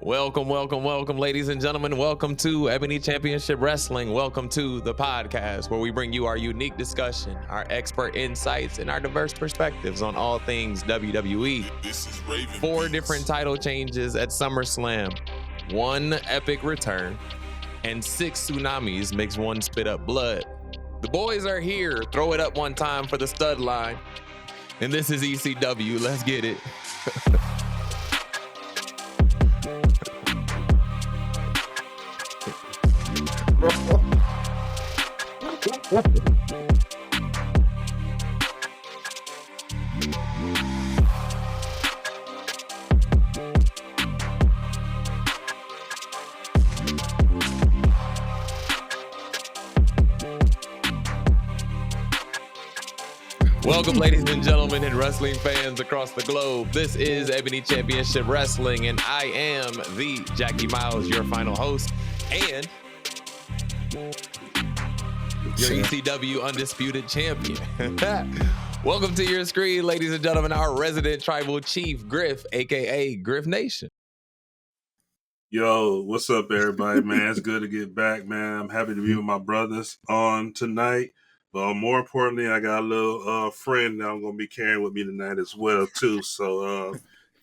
Welcome, ladies and gentlemen. Welcome to Ebony Championship Wrestling. Welcome to the podcast where we bring you our unique discussion, our expert insights, and our diverse perspectives on all things WWE. 4 different title changes at SummerSlam, 1 epic return, and 6 tsunamis makes 1 spit up blood. The boys are here. Throw it up one time for the stud line. And this is ECW. Let's get it. Welcome, ladies and gentlemen, and wrestling fans across the globe. This is Ebony Championship Wrestling, and I am the Jackie Miles, your final host, and your ECW Undisputed Champion. Welcome to your screen, ladies and gentlemen, our resident tribal chief, Griff, a.k.a. Griff Nation. Yo, what's up, everybody, man? It's good to get back, man. I'm happy to be with my brothers on tonight. But more importantly, I got a little friend that I'm going to be carrying with me tonight as well, too. So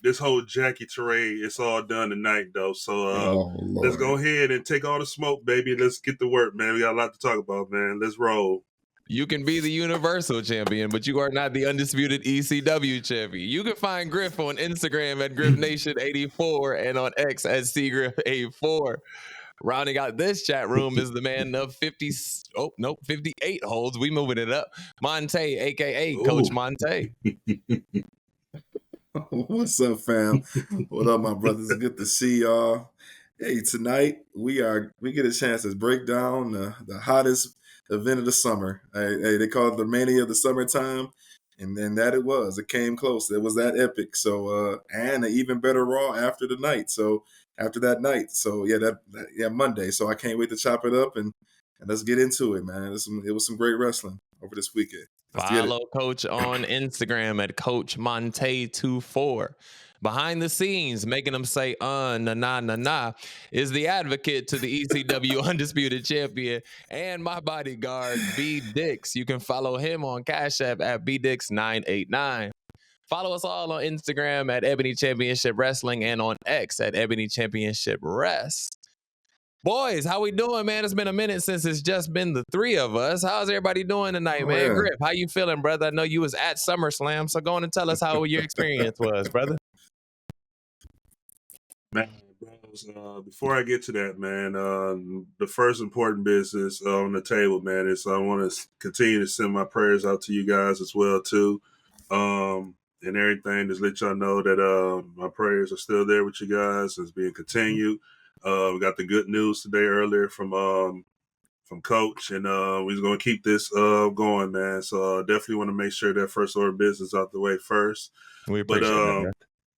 this whole Jackie terrain, it's all done tonight, though. So let's go ahead and take all the smoke, baby. Let's get to work, man. We got a lot to talk about, man. Let's roll. You can be the Universal Champion, but you are not the Undisputed ECW Champion. You can find Griff on Instagram at GriffNation84 and on X at CGriff84. Rounding out this chat room is the man of 58 holds. We moving it up. Montay, a.k.a. Coach Montay. What's up, fam? What up, my brothers? It's good to see y'all. Hey, tonight we get a chance to break down the hottest event of the summer. Hey, they call it the Mania of the summertime, and then that it was. It came close. It was that epic. So and an even better Raw after the night. So after that night. So Monday. So I can't wait to chop it up and let's get into it, man. It was some great wrestling over this weekend. Follow Coach on Instagram at Coach Montay24. Behind the scenes, making them say na, is the advocate to the ECW Undisputed Champion and my bodyguard, BDixx. You can follow him on Cash App at BDixx989. Follow us all on Instagram at Ebony Championship Wrestling and on X at Ebony Championship Rest. Boys, how we doing, man? It's been a minute since it's just been the 3 of us. How's everybody doing tonight, man? Yeah. Griff, how you feeling, brother? I know you was at SummerSlam, so go on and tell us how your experience was, brother. Man, before I get to that, man, the first important business on the table, man, is I want to continue to send my prayers out to you guys as well, too. And everything, just let y'all know that my prayers are still there with you guys. It's being continued. We got the good news today earlier from Coach, and we're going to keep this going, man. So definitely want to make sure that first order of business out the way first. We appreciate that,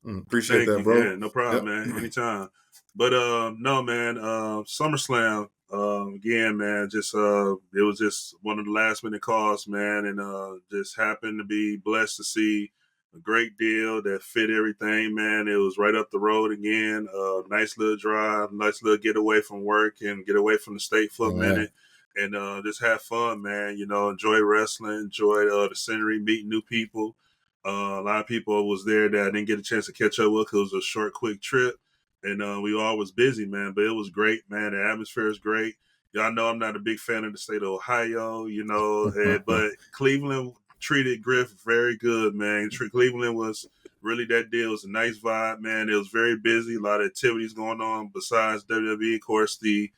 appreciate that, bro. Yeah, no problem, man. Anytime. But no, man, SummerSlam, again, man, just it was just one of the last minute calls, man, and just happened to be blessed to see a great deal that fit everything, man. It was right up the road again. Nice little drive, nice little get away from work and get away from the state for a minute and just have fun, man. You know, enjoy wrestling, enjoy the scenery, meet new people. A lot of people was there that I didn't get a chance to catch up with because it was a short, quick trip. And we all was busy, man, but it was great, man. The atmosphere is great. Y'all know I'm not a big fan of the state of Ohio, you know, but Cleveland treated Griff very good, man. Cleveland was really that deal. It was a nice vibe, man. It was very busy, a lot of activities going on besides WWE. Of course, the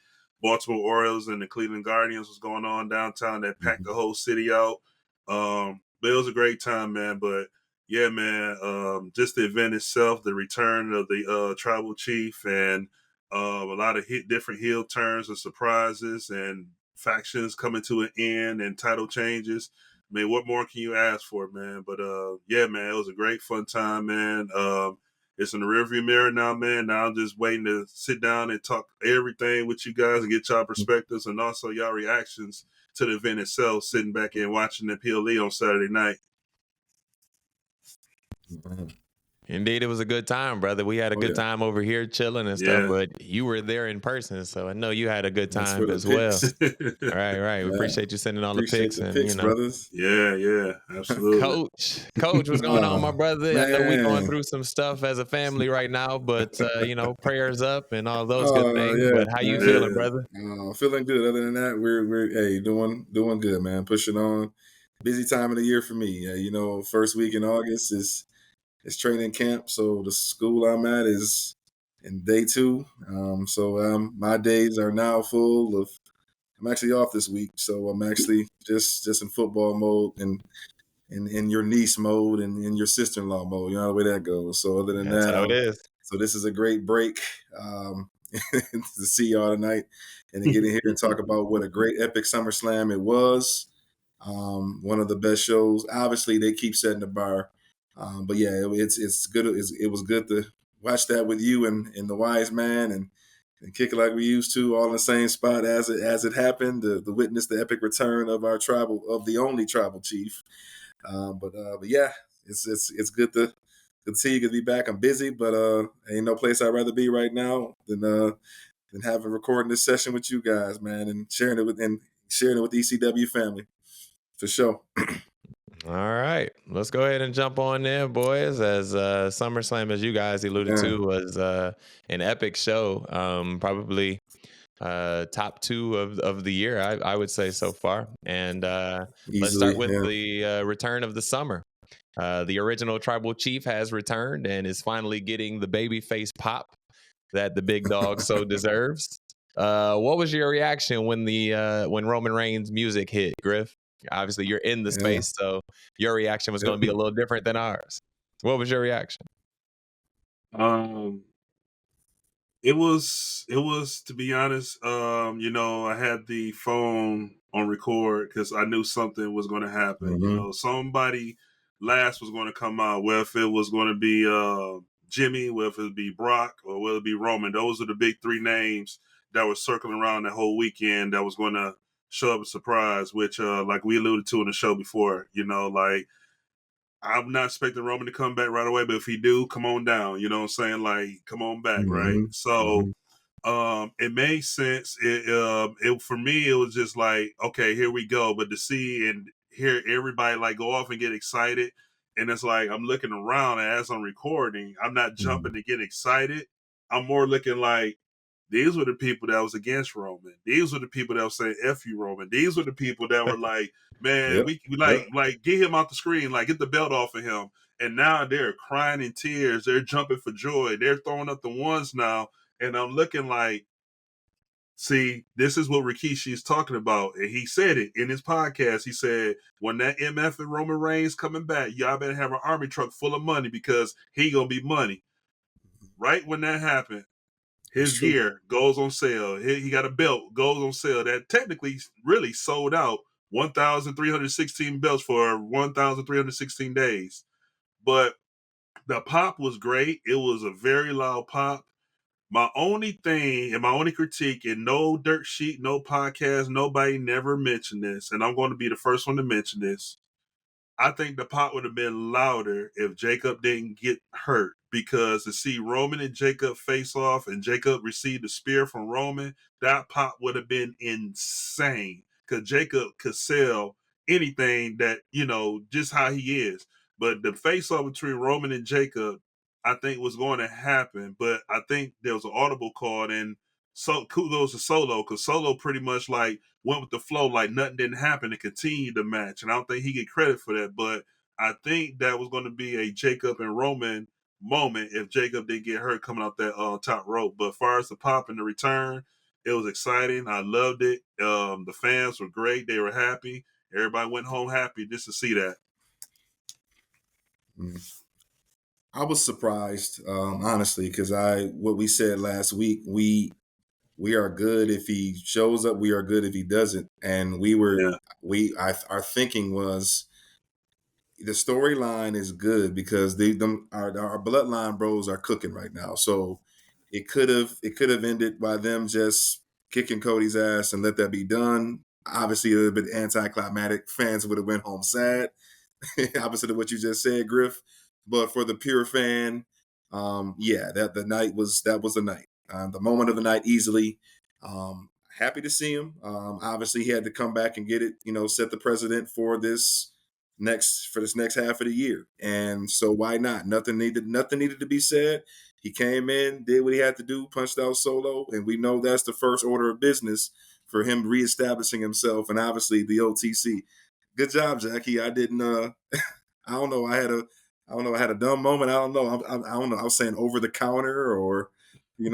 Baltimore Orioles and the Cleveland Guardians was going on downtown that packed the whole city out. But it was a great time, man. But yeah, man, just the event itself, the return of the tribal chief and a lot of different heel turns and surprises and factions coming to an end and title changes. I mean, what more can you ask for, man? But yeah, man, it was a great fun time, man. It's in the rearview mirror now, man. Now I'm just waiting to sit down and talk everything with you guys and get y'all perspectives and also y'all reactions to the event itself, sitting back and watching the PLE on Saturday night. Indeed, it was a good time, brother. We had a Oh good yeah, time over here chilling and stuff, Yeah. but you were there in person, so I know you had a good that's for time the as well. picks. Right, right. We Yeah, appreciate you sending all the appreciate pics the and picks, brothers. Yeah, absolutely. Coach, what's going on, my Oh brother? I know we going man. through some stuff as a family right now, but prayers up and all those good Oh things. yeah, But how you Yeah. feeling, man. brother? Feeling good. Other than that, we're hey doing good, man. Pushing on. Busy time of the year for me. First week in August is training camp, so the school I'm at is in day 2. So my days are now full of. I'm actually off this week, so I'm actually just in football mode and in your niece mode and in your sister-in-law mode. You know the way that goes. So other than That's that, how it is. so this is a great break to see y'all tonight and to get in here and talk about what a great epic SummerSlam it was. One of the best shows. Obviously, they keep setting the bar, but yeah, it's good. It was good to watch that with you and the wise man and kick it like we used to, all in the same spot as it happened. To witness the epic return of the only tribal chief. But yeah, it's good to see you. Good to be back. I'm busy, but ain't no place I'd rather be right now than having recording this session with you guys, man, and sharing it with the ECW family for sure. All right, let's go ahead and jump on there, boys. As SummerSlam, as you guys alluded Yeah, to, was an epic show. Probably top 2 of the year, I would say so far. And let's start easily. with Yeah. the return of the summer. The original tribal chief has returned and is finally getting the babyface pop that the big dog so deserves. What was your reaction when Roman Reigns' music hit, Griff? Obviously, you're in the Yeah. space, so your reaction was going to be a little different than ours. What was your reaction? Um, it was to be honest, I had the phone on record because I knew something was going to happen. Mm-hmm. Somebody last was going to come out. Whether if it was going to be Jimmy, whether if it would be Brock, or whether it be Roman. Those are the big 3 names that were circling around that whole weekend that was going to show up a surprise. Which, like we alluded to in the show before, like I'm not expecting Roman to come back right away, but if he do, come on down. You know what I'm saying? Like, come on back, right? Mm-hmm. So Mm-hmm. it made sense. It for me, it was just like, okay, here we go. But to see and hear everybody like go off and get excited, and it's like I'm looking around, and as I'm recording, I'm not Mm-hmm. jumping to get excited. I'm more looking like these were the people that was against Roman. These were the people that were saying "F you, Roman." These were the people that were like, "Man, Yep. we Yep. like get him off the screen, like get the belt off of him." And now they're crying in tears. They're jumping for joy. They're throwing up the ones now, and I'm looking like, see, this is what Rikishi is talking about. And he said it in his podcast. He said, when that MF and Roman Reigns coming back, y'all better have an army truck full of money because he gonna be money. Right when that happened, That's his true. gear goes on sale. He got a belt, goes on sale. That technically really sold out 1,316 belts for 1,316 days. But the pop was great. It was a very loud pop. My only thing and my only critique, and no dirt sheet, no podcast, nobody never mentioned this, and I'm going to be the first one to mention this. I think the pop would have been louder if Jacob didn't get hurt, because to see Roman and Jacob face off and Jacob receive the spear from Roman, that pop would have been insane, because Jacob could sell anything that, just how he is. But the face off between Roman and Jacob, I think was going to happen. But I think there was an audible call, and so kudos to Solo, because Solo pretty much like went with the flow like nothing didn't happen and continued the match. And I don't think he get credit for that. But I think that was going to be a Jacob and Roman moment if Jacob didn't get hurt coming out that top rope. But as far as the pop and the return, it was exciting. I loved it. The fans were great. They were happy. Everybody went home happy just to see that. Mm. I was surprised, honestly, because what we said last week, we are good if he shows up. We are good if he doesn't. And Yeah. our thinking was the storyline is good because our bloodline bros are cooking right now. So it could have ended by them just kicking Cody's ass and let that be done. Obviously, it would have been anticlimactic. Fans would have went home sad. Opposite of what you just said, Griff. But for the pure fan, yeah, that was the night, the moment of the night easily. Happy to see him. Obviously, he had to come back and get it, set the precedent for this next half of the year. And so why not? Nothing needed to be said. He came in, did what he had to do, punched out Solo, and we know that's the first order of business for him reestablishing himself and obviously the OTC. Good job, Jackie. I didn't. I don't know. I had a dumb moment. I don't know. I don't know. I was saying over the counter or, on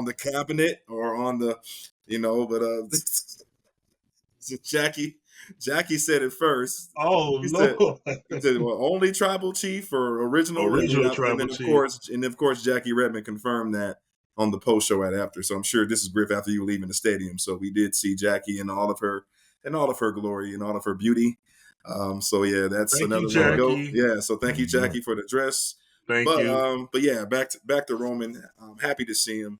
the cabinet or on the, but so Jackie said it first. Oh He said, Lord. well, only tribal chief or original, Original and tribal then chief. of course, Jackie Redmond confirmed that on the post show after. So I'm sure this is Griff after you leaving the stadium. So we did see Jackie in all of her glory and all of her beauty. So yeah, that's Thank you, another way to go. Jackie. Yeah. So thank you, Jackie, for the dress. Thank you. But yeah, back to Roman. I'm happy to see him.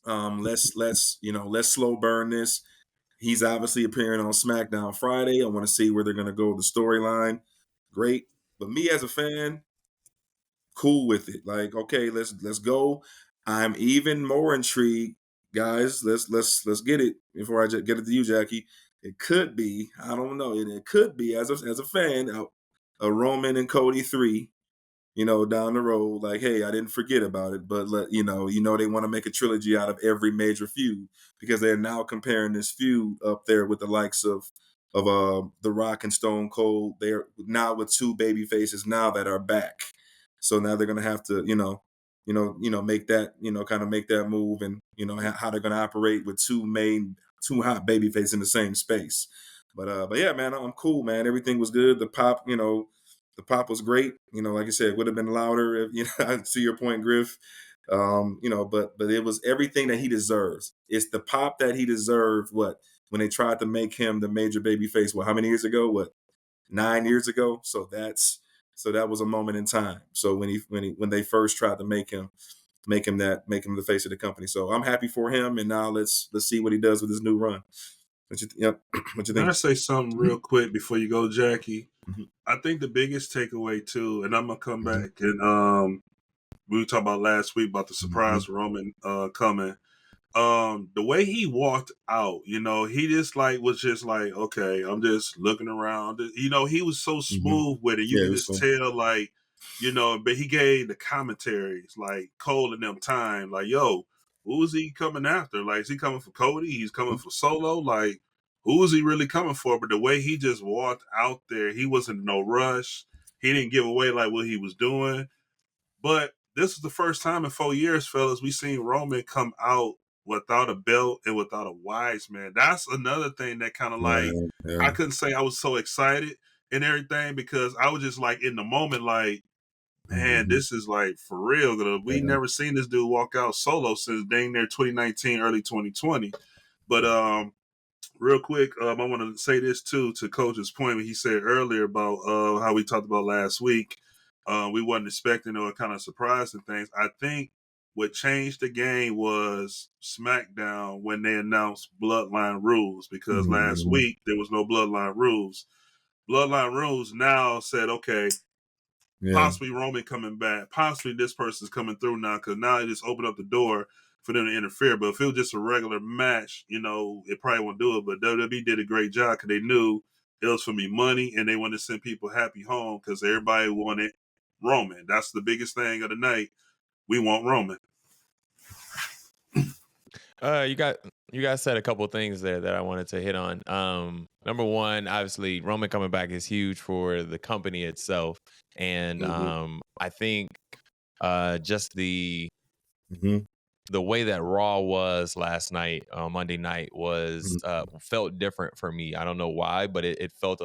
Let's slow burn this. He's obviously appearing on SmackDown Friday. I want to see where they're going to go with the storyline. Great. But me as a fan, cool with it. Like, okay, let's go. I'm even more intrigued, guys. Let's get it before I get it to you, Jackie. It could be, I don't know, it could be as a fan, a Roman and Cody 3, down the road, like, hey, I didn't forget about it, but they want to make a trilogy out of every major feud because they're now comparing this feud up there with the likes of The Rock and Stone Cold. They're now with two baby faces now that are back, so now they're gonna have to, make that, kind of make that move, and how they're gonna operate with two hot baby faces in the same space. But yeah, man, I'm cool, man. Everything was good. The pop, the pop was great. Like I said, it would have been louder. I see your point, Griff. But it was everything that he deserves. It's the pop that he deserved. What, when they tried to make him the major baby face? How many years ago? 9 years ago? So that was a moment in time. So when they first tried to make him the face of the company. So I'm happy for him. And now let's see what he does with his new run. What you Can think? I say something real quick before you go, Jackie? Mm-hmm. I think the biggest takeaway too, and I'm gonna come Mm-hmm. back and we talked about last week about the surprise Roman coming. The way he walked out, he just was just like, okay, I'm just looking around. He was so smooth with it. You Yeah, it could was just cool. tell, but he gave the commentaries like Cole and them time, like, yo, who is he coming after? Like, is he coming for Cody? He's coming for Solo? Like, who is he really coming for? But the way he just walked out there, he wasn't in no rush. He didn't give away like what he was doing. But this is the first time in 4 years, fellas, we seen Roman come out without a belt and without a wise man. That's another thing that kind of I couldn't say I was so excited and everything because I was just like in the moment, like, man, this is like for real. We never seen this dude walk out solo since dang near 2019, early 2020. But real quick, I want to say this too to Coach's point when he said earlier about how we talked about last week. We wasn't expecting or kind of surprised and things. I think what changed the game was SmackDown when they announced Bloodline rules because last week there was no Bloodline rules. Bloodline rules now said, okay, possibly Roman coming back, possibly this person's coming through now because now it just opened up the door for them to interfere. But if it was just a regular match, it probably won't do it. But WWE did a great job because they knew it was for me money and they wanted to send people happy home because everybody wanted Roman. That's the biggest thing of the night. We want Roman. You guys said a couple of things there that I wanted to hit on. Number one, obviously Roman coming back is huge for the company itself. And I think just the way that Raw was last night, Monday night, was felt different for me. I don't know why, but it felt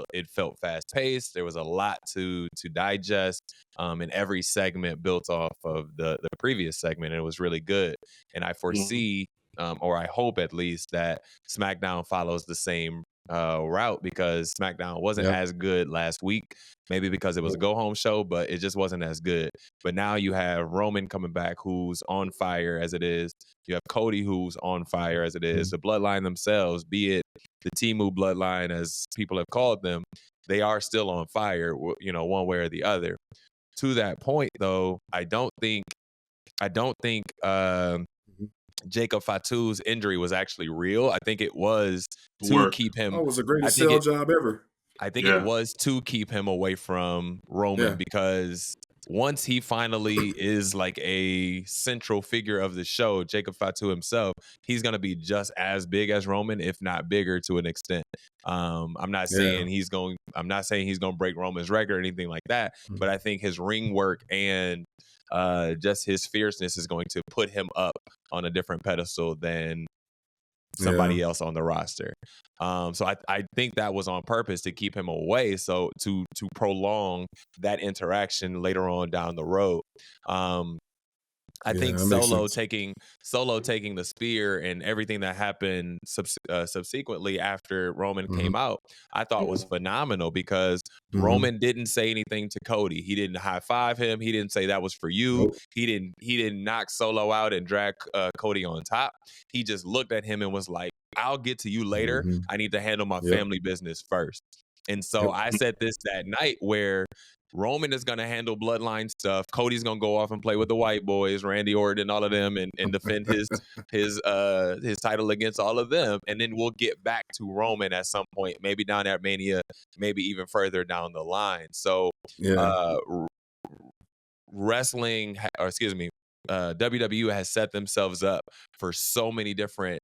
fast paced. There was a lot to digest, and every segment built off of the previous segment, and it was really good. And I foresee, or I hope at least, that SmackDown follows the same route because SmackDown wasn't as good last week. Maybe because it was a go-home show, but it just wasn't as good. But now you have Roman coming back who's on fire as it is. You have Cody who's on fire as it is. The Bloodline themselves, be it the Temu Bloodline as people have called them, they are still on fire, you know, one way or the other. To that point, though, I don't think Mhm. Jacob Fatu's injury was actually real. I think it was to Work. keep him. Oh, it was the I greatest think sell it. job ever. I think it Yeah. was to keep him away from Roman Yeah. because once he finally is like a central figure of the show, Jacob Fatu himself, he's gonna be just as big as Roman, if not bigger to an extent. I'm not Yeah. saying he's going. I'm not saying he's gonna break Roman's record or anything like that. But Mhm. I think his ring work and just his fierceness is going to put him up on a different pedestal than somebody Yeah. else on the roster. So I think that was on purpose to keep him away, so to prolong that interaction later on down the road. I Yeah, think that makes Solo sense. taking the spear and everything that happened subsequently after Roman came Mhm. out, I thought was phenomenal because Mhm. Roman didn't say anything to Cody. He didn't high five him. He didn't say that was for you. Nope. He didn't knock Solo out and drag Cody on top. He just looked at him and was like, "I'll get to you later. Mhm. I need to handle my Yep. family business first." And so Yep. I said this that night where Roman is going to handle bloodline stuff. Cody's going to go off and play with the white boys, Randy Orton, all of them, and defend his title against all of them. And then we'll get back to Roman at some point, maybe down at Mania, maybe even further down the line. So, Yeah. uh, wrestling, or excuse me, WWE has set themselves up for so many different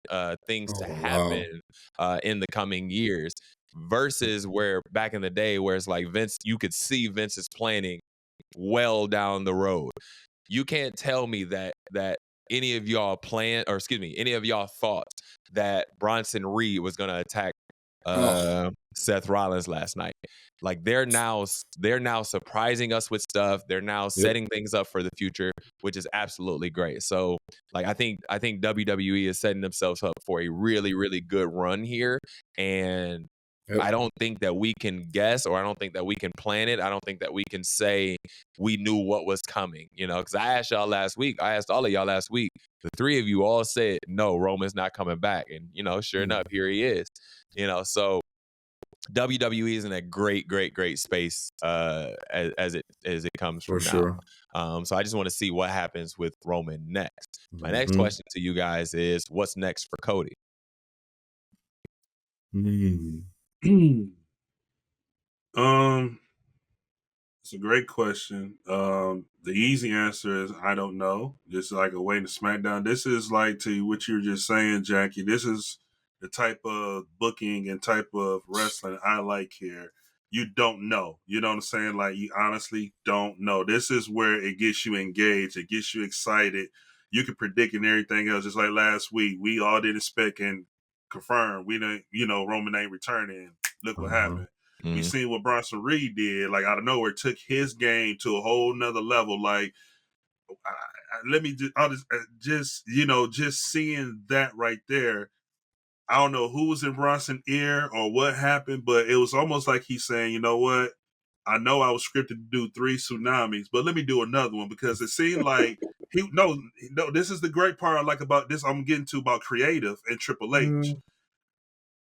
things to Oh, wow. happen in the coming years versus where back in the day where it's like Vince, you could see Vince's planning well down the road. You can't tell me that any of y'all any of y'all thought that Bronson Reed was going to attack Oh, Seth Rollins last night. Like they're now surprising us with stuff. They're now yep. setting things up for the future, which is absolutely great. So, like I think WWE is setting themselves up for a really really good run here, and Yep. I don't think that we can guess, or I don't think that we can plan it. I don't think that we can say we knew what was coming, because I asked y'all last week. I asked all of y'all last week. The three of you all said, no, Roman's not coming back. And, sure enough, here he is. So WWE is in a great, great, great space as it comes For from now. sure. So I just want to see what happens with Roman next. My next Mhm. question to you guys is, what's next for Cody? Mm. Um, it's a great question. The easy answer is I don't know. Just like a way to SmackDown. This is like to what you were just saying, Jackie. This is the type of booking and type of wrestling I like here. You don't know. You know what I'm saying? Like you honestly don't know. This is where it gets you engaged. It gets you excited. You can predict and everything else. Just like last week, we all did expect and confirm. We didn't, Roman ain't returning. Look what Uh-huh. happened. We seen what Bronson Reed did, like out of nowhere, took his game to a whole nother level. Like, let me just seeing that right there. I don't know who was in Bronson's ear or what happened, but it was almost like he's saying, you know what? I know I was scripted to do 3 tsunamis, but let me do another one because it seemed like no. This is the great part I like about this. I'm getting to about creative and Triple H. Mm.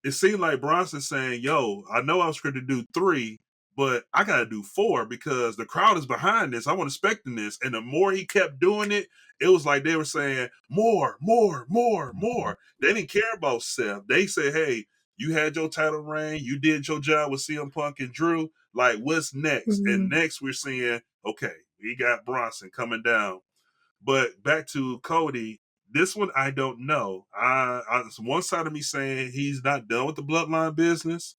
It seemed like Bronson saying, yo, I know I was going to do 3, but I got to do 4 because the crowd is behind this. I'm expecting this. And the more he kept doing it, it was like they were saying, more, more, more, more. They didn't care about Seth. They said, hey, you had your title reign. You did your job with CM Punk and Drew. Like, what's next? And Mhm. next we're seeing, okay, we got Bronson coming down. But back to Cody, this one I don't know. It's one side of me saying he's not done with the bloodline business.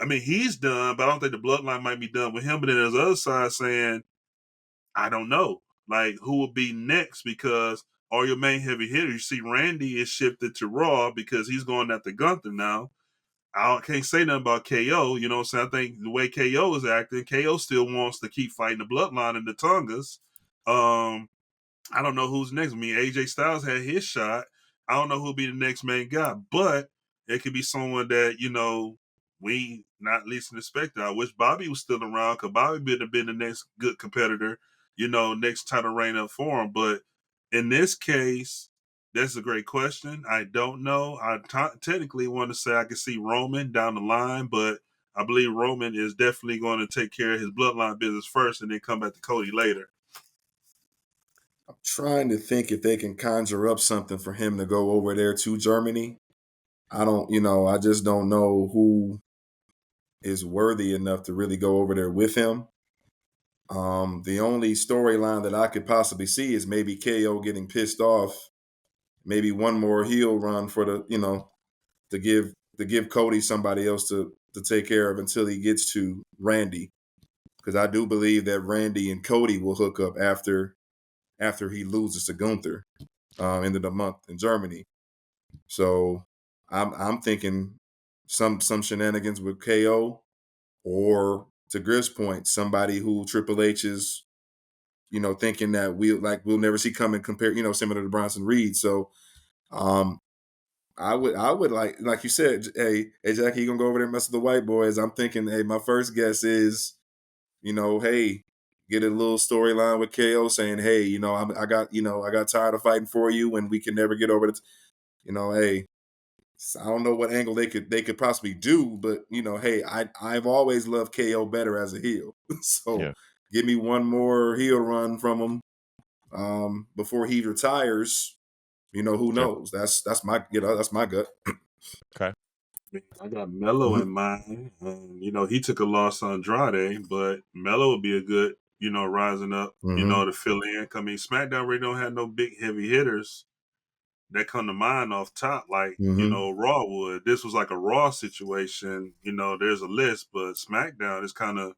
I mean, he's done, but I don't think the bloodline might be done with him. But then there's the other side saying, I don't know, like who will be next because all your main heavy hitters. You see, Randy is shifted to Raw because he's going after Gunther now. I can't say nothing about KO. You know what I'm saying? I think the way KO is acting, KO still wants to keep fighting the bloodline and the Tongas. I don't know who's next. I mean, AJ Styles had his shot. I don't know who'll be the next main guy, but it could be someone that, we not least expected. I wish Bobby was still around because Bobby would have been the next good competitor, next title reign up for him. But in this case, that's a great question. I don't know. I technically want to say I could see Roman down the line, but I believe Roman is definitely going to take care of his bloodline business first and then come back to Cody later. I'm trying to think if they can conjure up something for him to go over there to Germany. I just don't know who is worthy enough to really go over there with him. The only storyline that I could possibly see is maybe KO getting pissed off, maybe one more heel run for to give Cody somebody else to take care of until he gets to Randy, because I do believe that Randy and Cody will hook up after he loses to Gunther end of the month in Germany. So I'm thinking some shenanigans with KO, or to Griff's point, somebody who Triple H is thinking that we'll never see coming, compared similar to Bronson Reed. So I would like you said, hey Jackie, you gonna go over there and mess with the white boys? I'm thinking, hey, my first guess is, hey, get a little storyline with KO saying, hey, I got tired of fighting for you when we can never get over the, hey, I don't know what angle they could possibly do, but hey, I've always loved KO better as a heel. So give me one more heel run from him before he retires. Who knows? That's my gut. Okay. I got Mello in mind. He took a loss on Andrade, but Mello would be a good, rising up, to fill in. I mean, SmackDown really don't have no big heavy hitters that come to mind off top, like, Raw would. This was like a Raw situation. There's a list, but SmackDown is kind of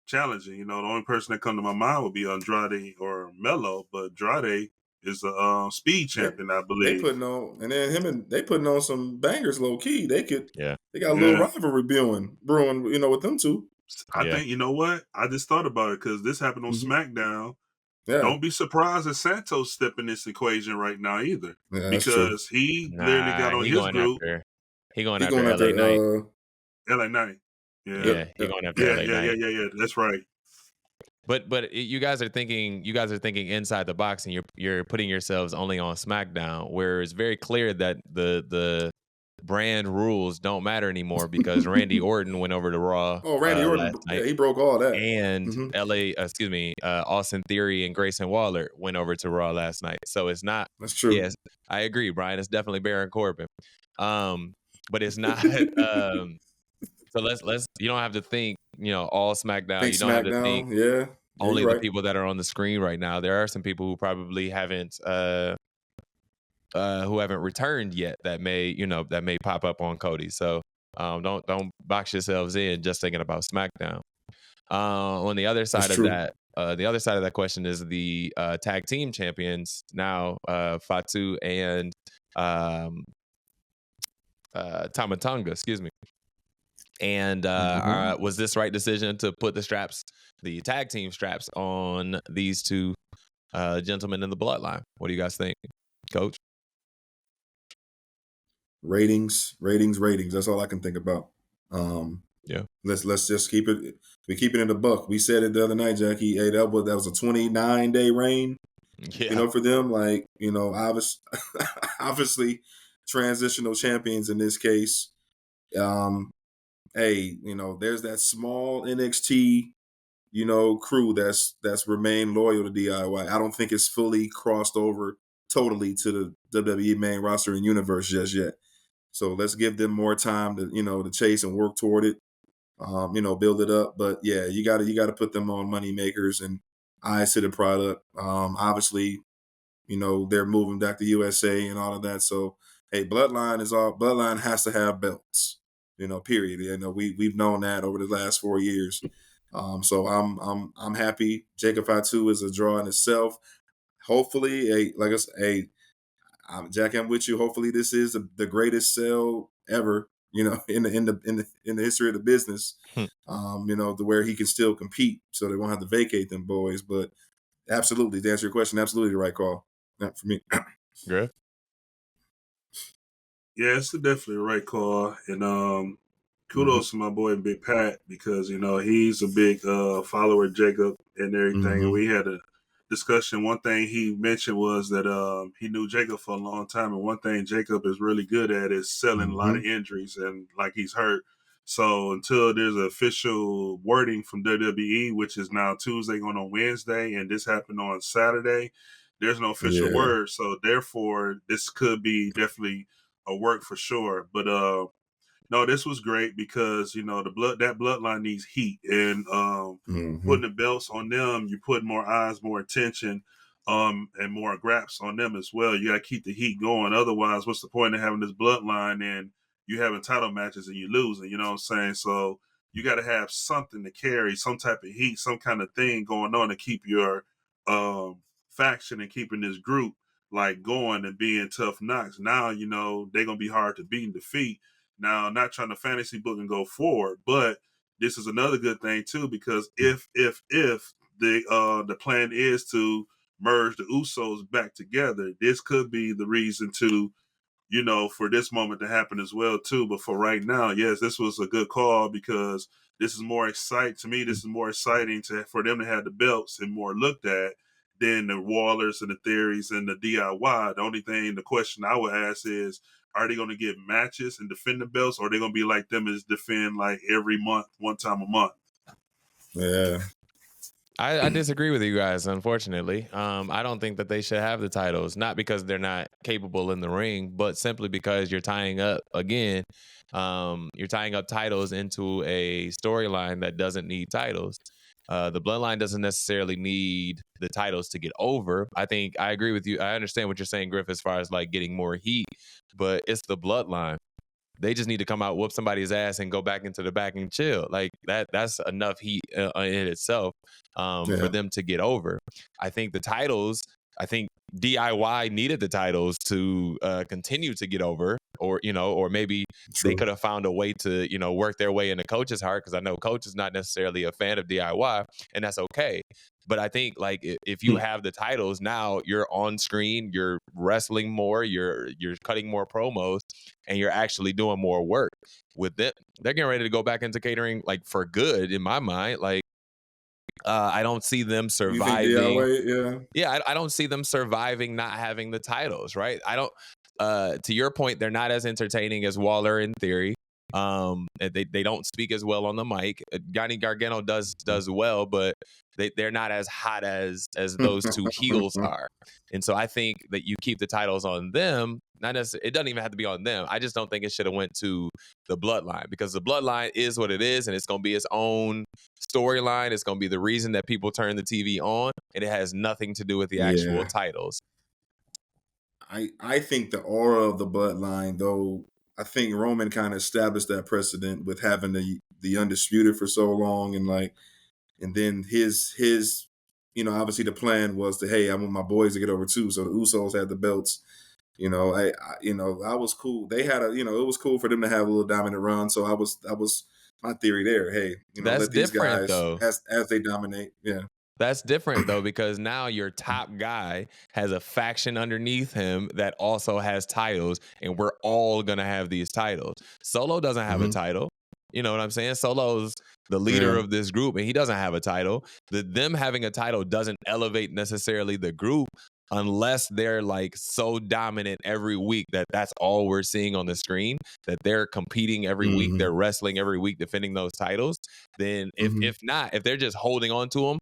challenging. The only person that come to my mind would be Andrade or Mello, but Andrade is a speed champion, I They believe. putting on, and then they putting on some bangers low key. They got a little Yeah. rivalry brewing, with them two. I think, you know what? I just thought about it because this happened on SmackDown. Yeah, Don't be surprised if Santos step in this equation right now either, yeah, that's true. because he literally got on he his going group. after he going He after going LA after Knight. LA Knight. Yeah. Yeah, he going after LA Knight. Yeah. That's right. But you guys are thinking inside the box, and you're putting yourselves only on SmackDown, where it's very clear that the brand rules don't matter anymore, because Randy Orton went over to Raw. Oh, Randy Orton, last night, he broke all that. and Austin Theory and Grayson Waller went over to Raw last night. So it's not. That's true. Yes, I agree, Brian. It's definitely Baron Corbin. But it's not. So let's you don't have to think, all SmackDown. You don't have to think only the people that are on the screen right now. There are some people who probably haven't returned yet that may pop up on Cody. So don't box yourselves in just thinking about SmackDown. On the other side of that, the other side of that question is the tag team champions now, Fatu and Tama Tonga, excuse me. And was this right decision to put the tag team straps on these two gentlemen in the bloodline? What do you guys think, Coach? Ratings. That's all I can think about. Let's just keep it. We keep it in the buck. We said it the other night, Jackie. Hey, that was a 29-day reign. Yeah. For them, like, obviously transitional champions in this case. Hey, there's that small NXT, crew that's remained loyal to DIY. I don't think it's fully crossed over totally to the WWE main roster and universe just yet. So let's give them more time to, to chase and work toward it. Build it up. But yeah, you gotta put them on money makers and eyes to the product. Obviously, they're moving back to USA and all of that. So hey, Bloodline has to have belts. Period. We've known that over the last 4 years. So I'm happy. Jacob Fatu is a draw in itself. Hopefully, like I said, Jack, I'm with you. Hopefully, this is the greatest sale ever. In the history of the business. To where he can still compete, so they won't have to vacate them boys. But absolutely, to answer your question, absolutely the right call. Not for me. Griff? Yeah, it's definitely the right call. And kudos to my boy Big Pat, because, he's a big follower of Jacob and everything. And we had a discussion. One thing he mentioned was that he knew Jacob for a long time. And one thing Jacob is really good at is selling a lot of injuries, and like he's hurt. So until there's official wording from WWE, which is now Tuesday going on Wednesday, and this happened on Saturday, there's no official Yeah. word. So therefore, this could be definitely a work for sure. But no, this was great because that bloodline needs heat, and putting the belts on them, you put more eyes, more attention, and more graps on them as well. You got to keep the heat going. Otherwise, what's the point of having this bloodline and you having title matches and you losing? You know what I'm saying? So you got to have something to carry, some type of heat, some kind of thing going on to keep your faction and keeping this group like going and being tough knocks. Now they're gonna be hard to beat and defeat. Now, not trying to fantasy book and go forward, but this is another good thing too, because if the plan is to merge the Usos back together, this could be the reason to for this moment to happen as well too. But for right now, yes, this was a good call because this is more exciting to me. This is more exciting for them to have the belts and more looked at than the Wallers and the Theories and the DIY. The question I would ask is, are they going to get matches and defend the belts, or are they going to be like them as defend like every month, one time a month? Yeah. I disagree with you guys, unfortunately. I don't think that they should have the titles, not because they're not capable in the ring, but simply because you're tying up titles into a storyline that doesn't need titles. The bloodline doesn't necessarily need the titles to get over. I think I agree with you. I understand what you're saying, Griff, as far as like getting more heat, but it's the bloodline. They just need to come out, whoop somebody's ass, and go back into the back and chill. Like that's enough heat in itself for them to get over. I think DIY needed the titles to continue to get over, or maybe they could have found a way to work their way into Coach's heart, because I know Coach is not necessarily a fan of DIY, and that's okay. But I think like if you have the titles now, you're on screen, you're wrestling more, you're cutting more promos, and you're actually doing more work with it. They're getting ready to go back into catering like for good in my mind. Like I don't see them surviving. I don't see them surviving not having the titles, right? I don't. To your point, they're not as entertaining as Waller in Theory. They don't speak as well on the mic. Johnny Gargano does well, but they're not as hot as those two heels are. And so I think that you keep the titles on them. Not necessarily, it doesn't even have to be on them. I just don't think it should have went to the bloodline, because the bloodline is what it is, and it's going to be its own storyline. It's going to be the reason that people turn the TV on, and it has nothing to do with the actual titles. I think the aura of the bloodline, though, I think Roman kind of established that precedent with having the Undisputed for so long, and then his obviously the plan was to, hey, I want my boys to get over too, so the Usos had the belts. I was cool. They had it was cool for them to have a little dominant run. So that was my theory there. Hey, that's let these different guys though. As they dominate. Yeah. That's different though, because now your top guy has a faction underneath him that also has titles, and we're all gonna have these titles. Solo doesn't have a title. You know what I'm saying? Solo's the leader of this group, and he doesn't have a title. Them having a title doesn't elevate necessarily the group, unless they're like so dominant every week that that's all we're seeing on the screen, that they're competing every week, they're wrestling every week, defending those titles. Then if not, if they're just holding on to them,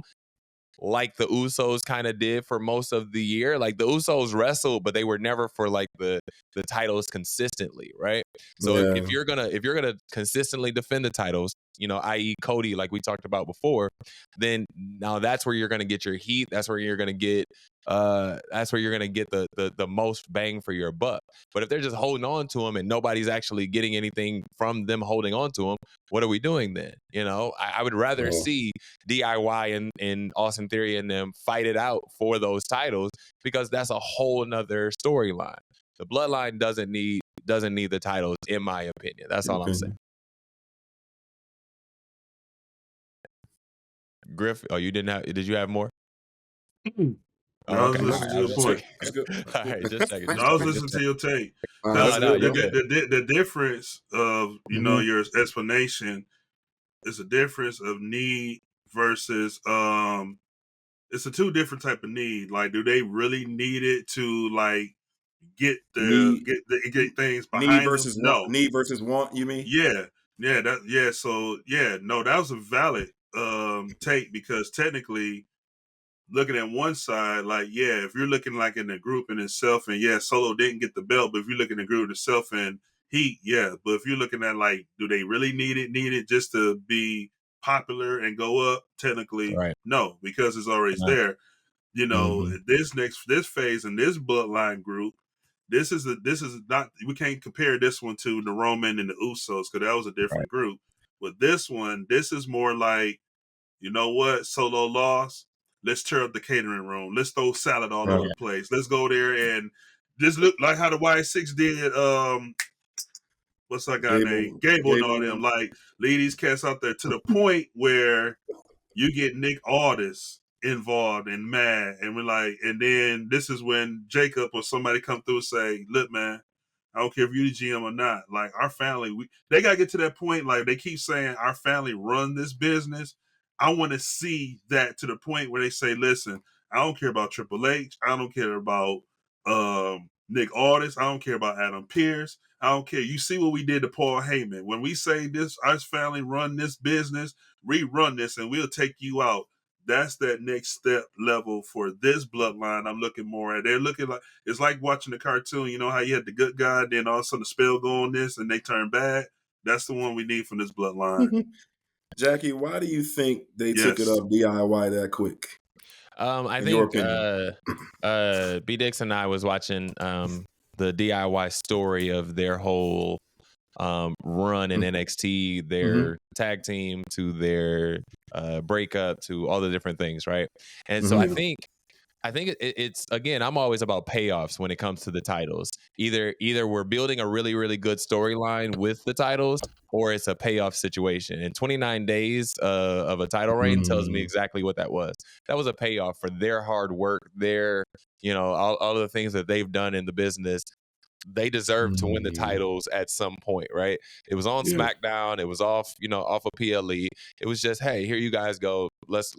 like the Usos kind of did for most of the year. Like the Usos wrestled, but they were never for like the titles consistently, right? So if you're gonna consistently defend the titles, i.e. Cody, like we talked about before, then now that's where you're gonna get your heat. That's where you're gonna get the most bang for your buck. But if they're just holding on to them and nobody's actually getting anything from them holding on to them, what are we doing then? I would rather see DIY and Austin Theory and them fight it out for those titles, because that's a whole nother storyline. The bloodline doesn't need the titles, in my opinion. That's all I'm saying. Griff, did you have more? I was listening to your point. All right, just checking. I was listening to your take. The difference of your explanation is a difference of need versus it's a two different type of need. Like, do they really need it to like get things behind need versus them? No. Need versus want, you mean? Yeah. No, that was a valid take, because technically, looking at one side, like, yeah, if you're looking like in the group in itself, and yeah, Solo didn't get the belt, but if you're looking at the group in itself and but if you're looking at like, do they really need it just to be popular and go up? Technically, Right. no, because it's already Yeah. there. Mhm. This phase in this bloodline group, this is not, we can't compare this one to the Roman and the Usos, because that was a Right. different group. With this one, this is more like, you know what, Solo lost. Let's tear up the catering room. Let's throw salad all over Right. the place. Let's go there and just look like how the Y6 did. What's that guy name? Gable and all them. Like, lead these cats out there to the point where you get Nick Aldis involved and mad, and we're like, and then this is when Jacob or somebody come through and say, "Look, man, I don't care if you're the GM or not. Like, our family, they gotta get to that point. Like, they keep saying our family run this business. I want to see that to the point where they say, listen, I don't care about Triple H. I don't care about Nick Aldis. I don't care about Adam Pearce. I don't care. You see what we did to Paul Heyman. When we say this, our family run this business, rerun this, and we'll take you out. That's that next step level for this bloodline. I'm looking more at. They're looking like, it's like watching the cartoon. You know how you had the good guy, then all of a sudden the spell go on this, and they turn bad. That's the one we need from this bloodline. Jackie, why do you think they took it Yes. up DIY that quick? I In your think opinion. BDixx and I was watching the DIY story of their whole run in NXT, their tag team to their breakup to all the different things, right? And so I think it's, again, I'm always about payoffs when it comes to the titles. Either we're building a really, really good storyline with the titles, or it's a payoff situation. And 29 days of a title reign tells me exactly what that was. That was a payoff for their hard work, their, all of the things that they've done in the business. They deserve to win the titles at some point, right? It was on SmackDown. It was off of PLE. It was just, hey, here you guys go. Let's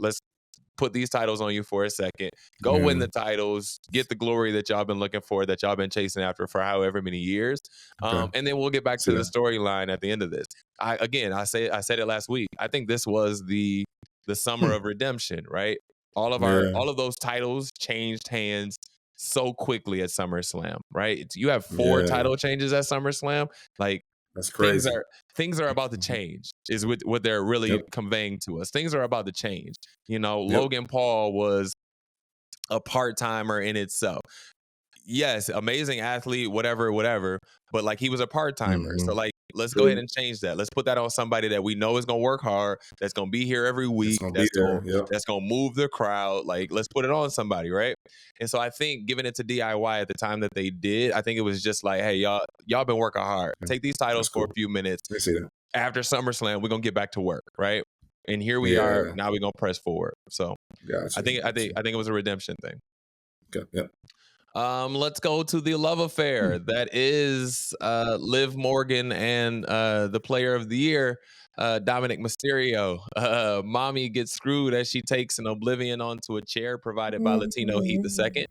put these titles on you for a second. Go win the titles, get the glory that y'all been looking for, that y'all been chasing after for however many years. And then we'll get back to the storyline at the end of this. I said it last week. I think this was the summer of redemption, right? All of those titles changed hands so quickly at SummerSlam, right? You have 4 title changes at SummerSlam. Like, that's crazy. Things are about to change, is what they're really conveying to us. Things are about to change. Logan Paul was a part-timer in itself. Yes, amazing athlete, whatever, but like, he was a part-timer. So like, let's go ahead and change that. Let's put that on somebody that we know is going to work hard, that's going to be here every week, that's going to move the crowd. Like, let's put it on somebody, right? And so I think giving it to DIY at the time that they did, I think it was just like, hey, y'all been working hard. Take these titles for a few minutes. I see that. After SummerSlam, we're going to get back to work, right? And here we are. Now we're going to press forward. So I think it was a redemption thing. Okay. Yeah. Let's go to the love affair that is Liv Morgan and the player of the year, Dominic Mysterio. Mommy gets screwed as she takes an Oblivion onto a chair provided by Latino Heat II,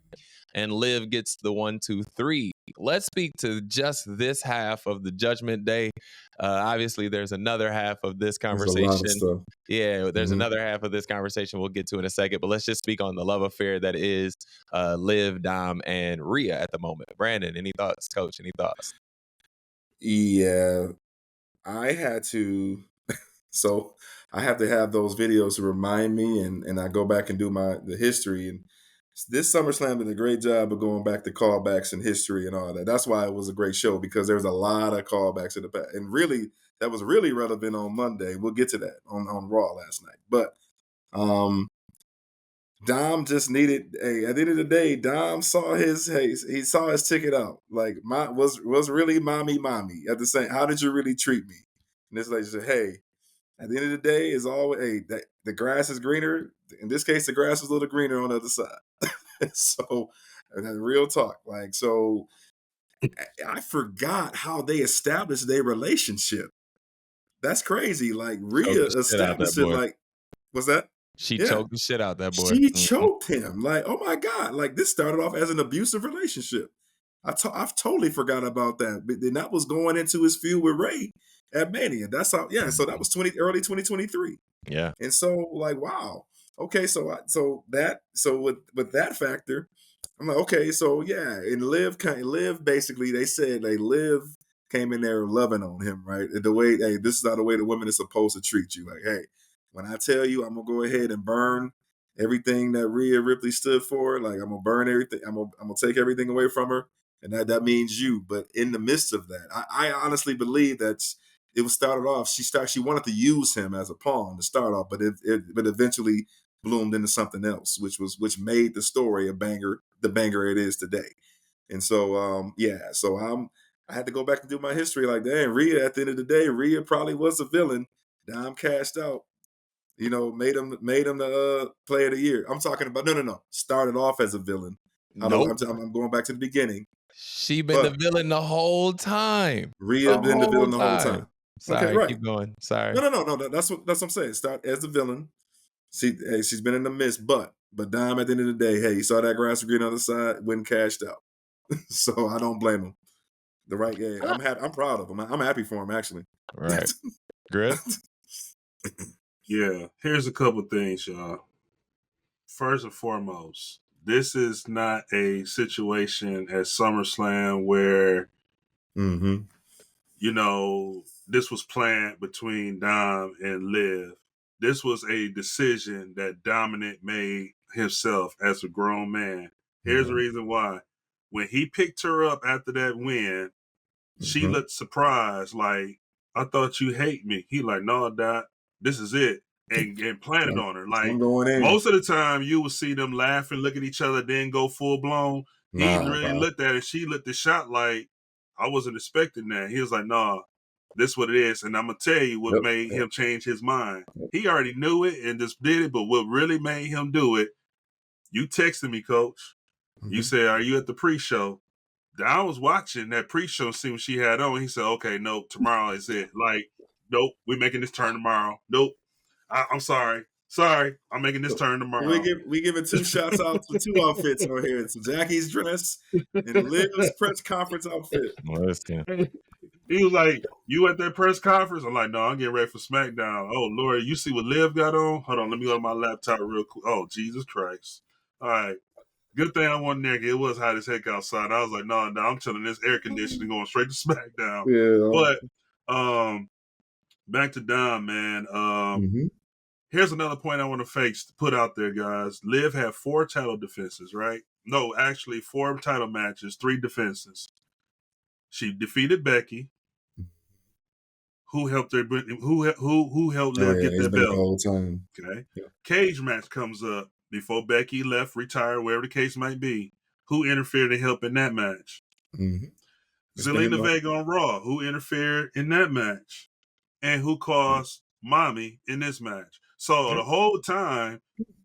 and Liv gets the 1, 2, 3. Let's speak to just this half of the Judgment Day. Obviously, there's another half of this conversation. There's a lot of stuff. Yeah, there's another half of this conversation we'll get to in a second, but let's just speak on the love affair that is Liv, Dom, and Rhea at the moment. Brandon, any thoughts? Coach, any thoughts? Yeah, I had to. So I have to have those videos to remind me, and I go back and do the history. And this SummerSlam did a great job of going back to callbacks and history and all that. That's why it was a great show, because there was a lot of callbacks in the past, and really that was really relevant on Monday. We'll get to that on Raw last night. But Dom just needed at the end of the day, Dom saw his ticket out. Like, was really mommy at the same. How did you really treat me? And this lady said, hey, at the end of the day, is always the grass is greener. In this case, the grass was a little greener on the other side. So, real talk. Like, so I forgot how they established their relationship. That's crazy. Like, Rhea established it. Like, what's that? She choked the shit out that boy. She choked him. Like, oh my God. Like, this started off as an abusive relationship. I've totally forgot about that. But then that was going into his feud with Ray at Mania. That's how. Yeah. So that was early 2023. Yeah. And so like, wow. Okay. So with that factor, I'm like, okay. So yeah, and Liv basically they said Liv came in there loving on him, right? The way, hey, this is not the way the women is supposed to treat you. Like, hey, when I tell you I'm gonna go ahead and burn everything that Rhea Ripley stood for, like I'm gonna burn everything, I'm gonna take everything away from her, and that means you. But in the midst of that, I honestly believe that it was started off. She wanted to use him as a pawn to start off, but but eventually bloomed into something else, which made the story the banger it is today. And so yeah, so I had to go back and do my history. Like, damn, Rhea, at the end of the day, Rhea probably was a villain. Dom cashed out. Made him the player of the year. I'm talking about no. Started off as a villain. Nope. I'm going back to the beginning. She been the villain the whole time. Rhea been the villain the whole time. Sorry, Okay, right. keep going. Sorry. No. That's what I'm saying. Start as the villain. She's been in the mist, but Dom at the end of the day, hey, he saw that grass was green on the side, went and cashed out. So I don't blame him. The right guy. I'm proud of him. I'm happy for him, actually. Right. Griff? Yeah. Here's a couple things, y'all. First and foremost, this is not a situation at SummerSlam where, this was planned between Dom and Liv. This was a decision that Dominic made himself as a grown man. Here's the reason why. When he picked her up after that win, she looked surprised, like, I thought you hate me. He like, no, Doc, this is it. And planted on her. Like, most of the time, you would see them laughing, look at each other, then go full blown. He really looked at it. She looked the shot like, I wasn't expecting that. He was like, nah, this is what it is. And I'm going to tell you what made him change his mind. He already knew it and just did it, but what really made him do it, you texted me, Coach. You said, are you at the pre-show? I was watching that pre-show, see what she had on. He said, okay, nope, tomorrow is it. Like, nope, we're making this turn tomorrow. Nope, I'm sorry. Sorry, I'm making this turn tomorrow. We giving 2 shots out to 2 outfits on here. It's Jackie's dress and Liv's press conference outfit. He was like, you at that press conference? I'm like, no, I'm getting ready for SmackDown. Oh, Lord, you see what Liv got on? Hold on, let me go to my laptop real quick. Oh, Jesus Christ. All right. Good thing I wasn't there. It was hot as heck outside. I was like, no, I'm chilling this air conditioning going straight to SmackDown. Yeah. But back to Dom, man. Here's another point I want to put out there, guys. Liv had 4 title defenses, right? No, actually 4 title matches, 3 defenses. She defeated Becky, who helped her. Who helped Liv get that belt the whole time. Okay. Yeah. Cage match comes up before Becky left, retired, wherever the case might be. Who interfered and helped in that match? Zelina Vega on Raw. Who interfered in that match? And who caused Mommy in this match? So the whole time,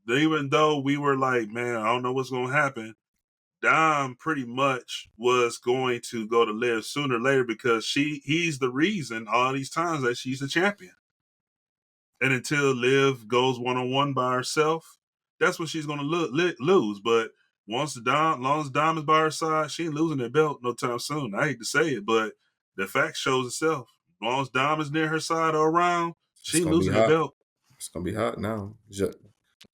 even though we were like, man, I don't know what's going to happen, Dom pretty much was going to go to Liv sooner or later because he's the reason all these times that she's a champion. And until Liv goes one-on-one by herself, that's what she's going to lose. But long as Dom is by her side, she ain't losing that belt no time soon. I hate to say it, but the fact shows itself. As long as Dom is near her side or around, she ain't losing that belt. It's going to be hot now.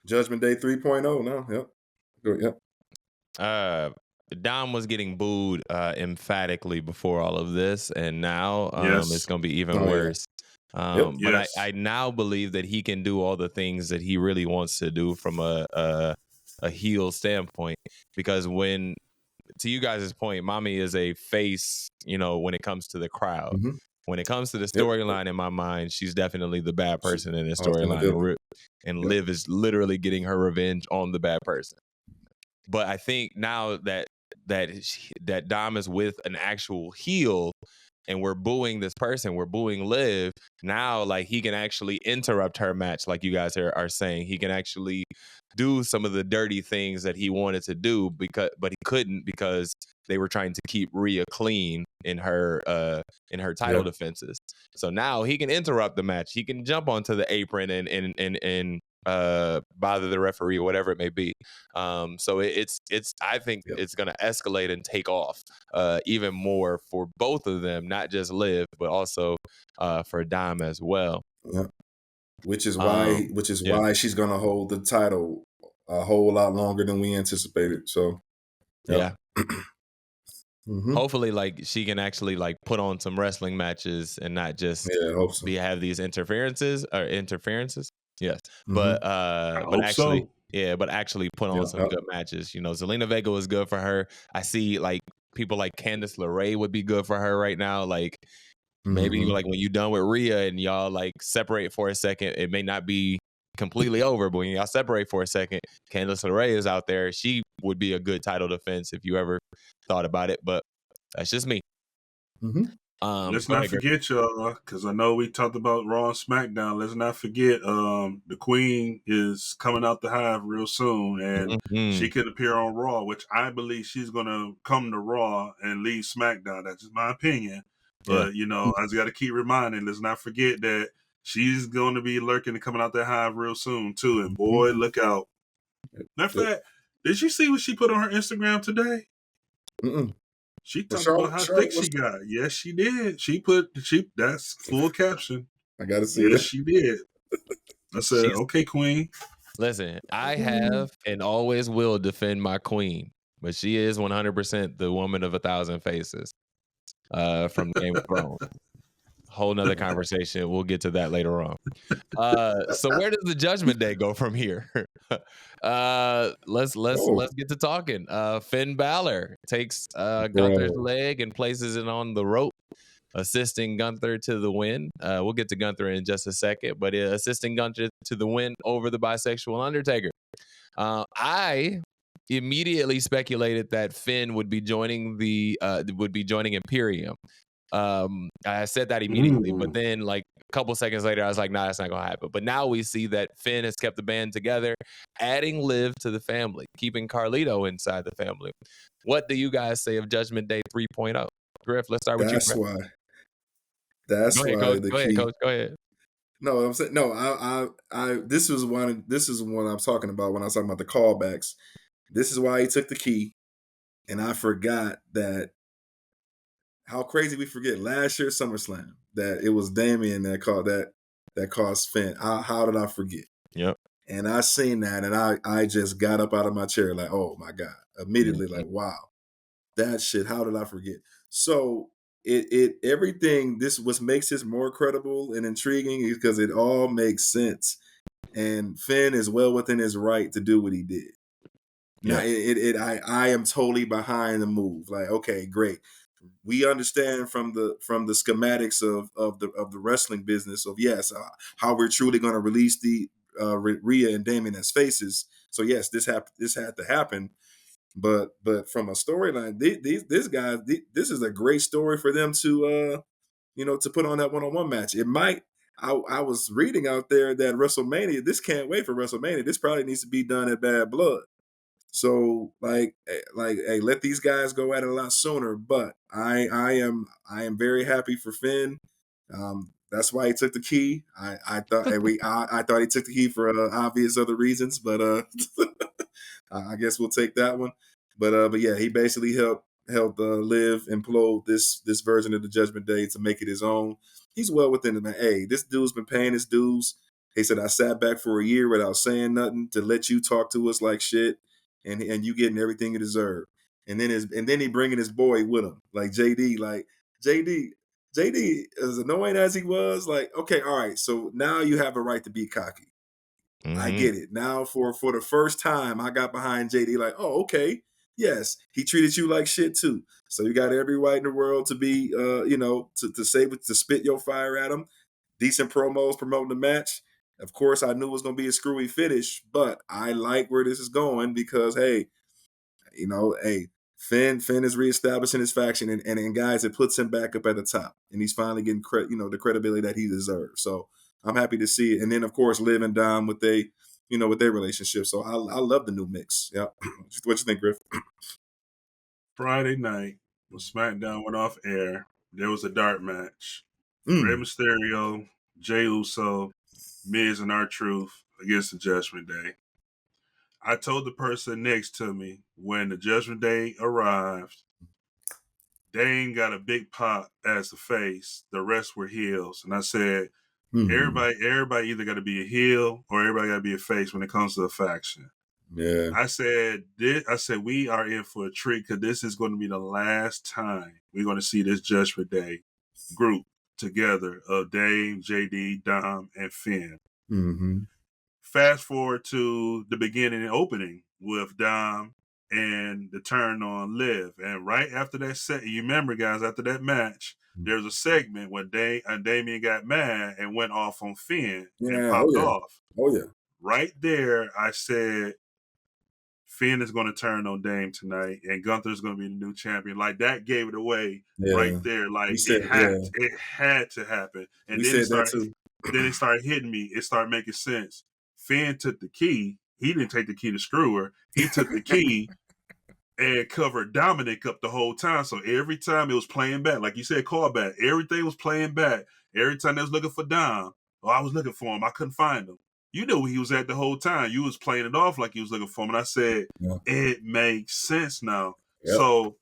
Judgment Day 3.0 now. Yep. Dom was getting booed emphatically before all of this, and now it's going to be even worse. But I now believe that he can do all the things that he really wants to do from a heel standpoint, because to you guys' point, Mommy is a face, when it comes to the crowd. When it comes to the storyline, in my mind, she's definitely the bad person in the storyline, and Liv is literally getting her revenge on the bad person. But I think now that Dom is with an actual heel, and we're booing this person, we're booing Liv, now like he can actually interrupt her match, like you guys are saying. He can actually do some of the dirty things that he wanted to do, but he couldn't because they were trying to keep Rhea clean in her title defenses. So now he can interrupt the match. He can jump onto the apron and bother the referee or whatever it may be. So it's I think Yep. it's going to escalate and take off even more for both of them, not just Liv, but also for Dom as well. Yeah. Which is Yeah. why she's gonna hold the title a whole lot longer than we anticipated. So Yeah. Mhm. Hopefully, like she can actually like put on some wrestling matches and not just Yeah, I hope so. have these interferences. Yes, Mhm. I but hope actually, so. but actually put on Yeah, some good matches. You know, Zelina Vega was good for her. I see like people like Candice LeRae would be good for her right now. Like maybe Mhm. like when you're done with Rhea and y'all like separate for a second, it may not be completely over, but when y'all separate for a second, Candice LeRae is out there. She would be a good title defense if you ever thought about it, but that's just me. Mhm. Let's Go not ahead, Griff. forget, y'all, because I know we talked about Raw and SmackDown. Let's not forget, the Queen is coming out the hive real soon, and she could appear on Raw, which I believe she's going to come to Raw and leave SmackDown. That's just my opinion. Yeah. But, you know, I just got to keep reminding, let's not forget that she's going to be lurking and coming out that hive real soon, too. And boy, look out. Matter of fact, did you see what she put on her Instagram today? Mm-mm. She Well, talked about how thick Charlotte she was. got. Yes, she did. That's full caption. I gotta see Yes, that. she did. I said, She's okay, Queen. listen, I have and always will defend my queen, but she is 100% the woman of 1,000 faces from Game of Thrones. Whole nother conversation. We'll get to that later on. So where does the Judgment Day go from here? Let's Oh, get to talking. Finn Balor takes Gunther's bro. leg and places it on the rope, assisting Gunther to the win. We'll get to Gunther in just a second, but assisting Gunther to the win over the bisexual Undertaker. I immediately speculated that Finn would be joining Imperium. I said that immediately, but then like a couple seconds later, I was like, nah, that's not gonna happen. But now we see that Finn has kept the band together, adding Liv to the family, keeping Carlito inside the family. What do you guys say of Judgment Day 3.0? Griff, let's start with you. That's Griff. why. That's Go ahead, why coach. the Go ahead, key. coach. Go ahead. No, I'm saying no. This is one. This is what I'm talking about when I was talking about the callbacks. This is why he took the key, and I forgot that. How crazy we forget last year SummerSlam that it was Damien that caused Finn. How did I forget? Yep. And I seen that, and I just got up out of my chair like, oh my god! Immediately, like, wow, that shit. How did I forget? So it everything. This was makes this more credible and intriguing because it all makes sense. And Finn is well within his right to do what he did. Now, I am totally behind the move. Like, okay, great. We understand from the schematics of the wrestling business of yes, how we're truly going to release the Rhea and Damien as faces. So yes, this had to happen. But from a storyline, this guy, this is a great story for them to to put on that one-on-one match. It might. I was reading out there that WrestleMania. This can't wait for WrestleMania. This probably needs to be done at Bad Blood. So hey, let these guys go at it a lot sooner. But I am very happy for Finn. That's why he took the key. I thought I thought he took the key for obvious other reasons, but I guess we'll take that one. But yeah, he basically helped Liv implode this version of the Judgment Day to make it his own. He's well within it, man. Hey, this dude's been paying his dues. He said I sat back for a year without saying nothing to let you talk to us like shit, and you getting everything you deserve. And then he bringing his boy with him, like JD, JD, as annoying as he was, like, okay, all right, so now you have a right to be cocky. I get it. Now for the first time, I got behind JD like, oh, okay. Yes, he treated you like shit too. So you got every right in the world to be to say to spit your fire at him. Decent promos promoting the match. Of course, I knew it was gonna be a screwy finish, but I like where this is going because hey, hey, Finn is reestablishing his faction, and guys, it puts him back up at the top, and he's finally getting the credibility that he deserves. So I'm happy to see it. And then of course, Liv and Dom with with their relationship. So I love the new mix. Yeah, what you think, Griff? Friday night when SmackDown went off air, there was a dart match. Rey Mysterio, Jey Uso, Miz and R-Truth against the Judgment Day. I told the person next to me when the Judgment Day arrived, Dane got a big pop as the face. The rest were heels. And I said, everybody either got to be a heel or everybody got to be a face when it comes to a faction. Yeah. I said we are in for a treat because this is going to be the last time we're going to see this Judgment Day group together of Dame, JD, Dom, and Finn. Mm-hmm. Fast forward to the beginning and opening with Dom and the turn on Liv. And right after that set, you remember, guys, after that match, there was a segment when Damian got mad and went off on Finn and popped off. Oh, yeah. Right there, I said, Finn is going to turn on Dame tonight, and Gunther's going to be the new champion. Like, that gave it away right there. Like, it had to happen. And then it started hitting me. It started making sense. Finn took the key. He didn't take the key to screw her. He took the key and covered Dominic up the whole time. So every time it was playing back, like you said, callback, everything was playing back. Every time they was looking for Dom, I was looking for him. I couldn't find him. You knew where he was at the whole time. You was playing it off like you was looking for him. And I said, it makes sense now. Yep. So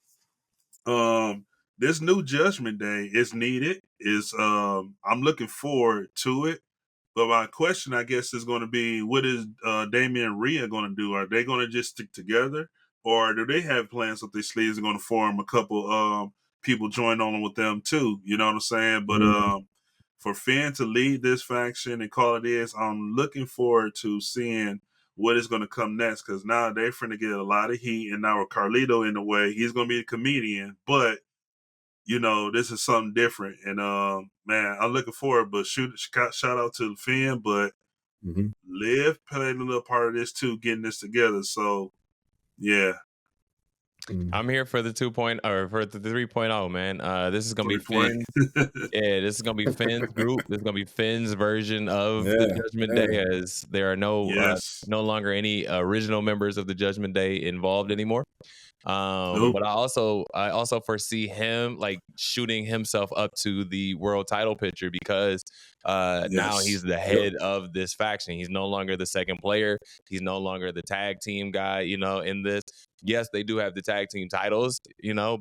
this new Judgment Day is needed. I'm looking forward to it. But my question, I guess, is going to be, what is Damian and Rhea going to do? Are they going to just stick together? Or do they have plans up their sleeves and going to form a couple people join on with them too? You know what I'm saying? But for Finn to lead this faction and call it is, I'm looking forward to seeing what is going to come next, because now they're finna get a lot of heat, and now with Carlito in the way, he's going to be a comedian, but this is something different. And man, I'm looking forward. But shout out to Finn, but Liv played a little part of this too, getting this together. So yeah. I'm here for the 2.0 or for the 3.0, man. This is gonna be Finn. This is gonna be Finn's group. This is gonna be Finn's version of the Judgment Day, as there are no longer any original members of the Judgment Day involved anymore. But I also foresee him like shooting himself up to the world title picture, because now he's the head of this faction. He's no longer the second player. He's no longer the tag team guy, in this. Yes, they do have the tag team titles,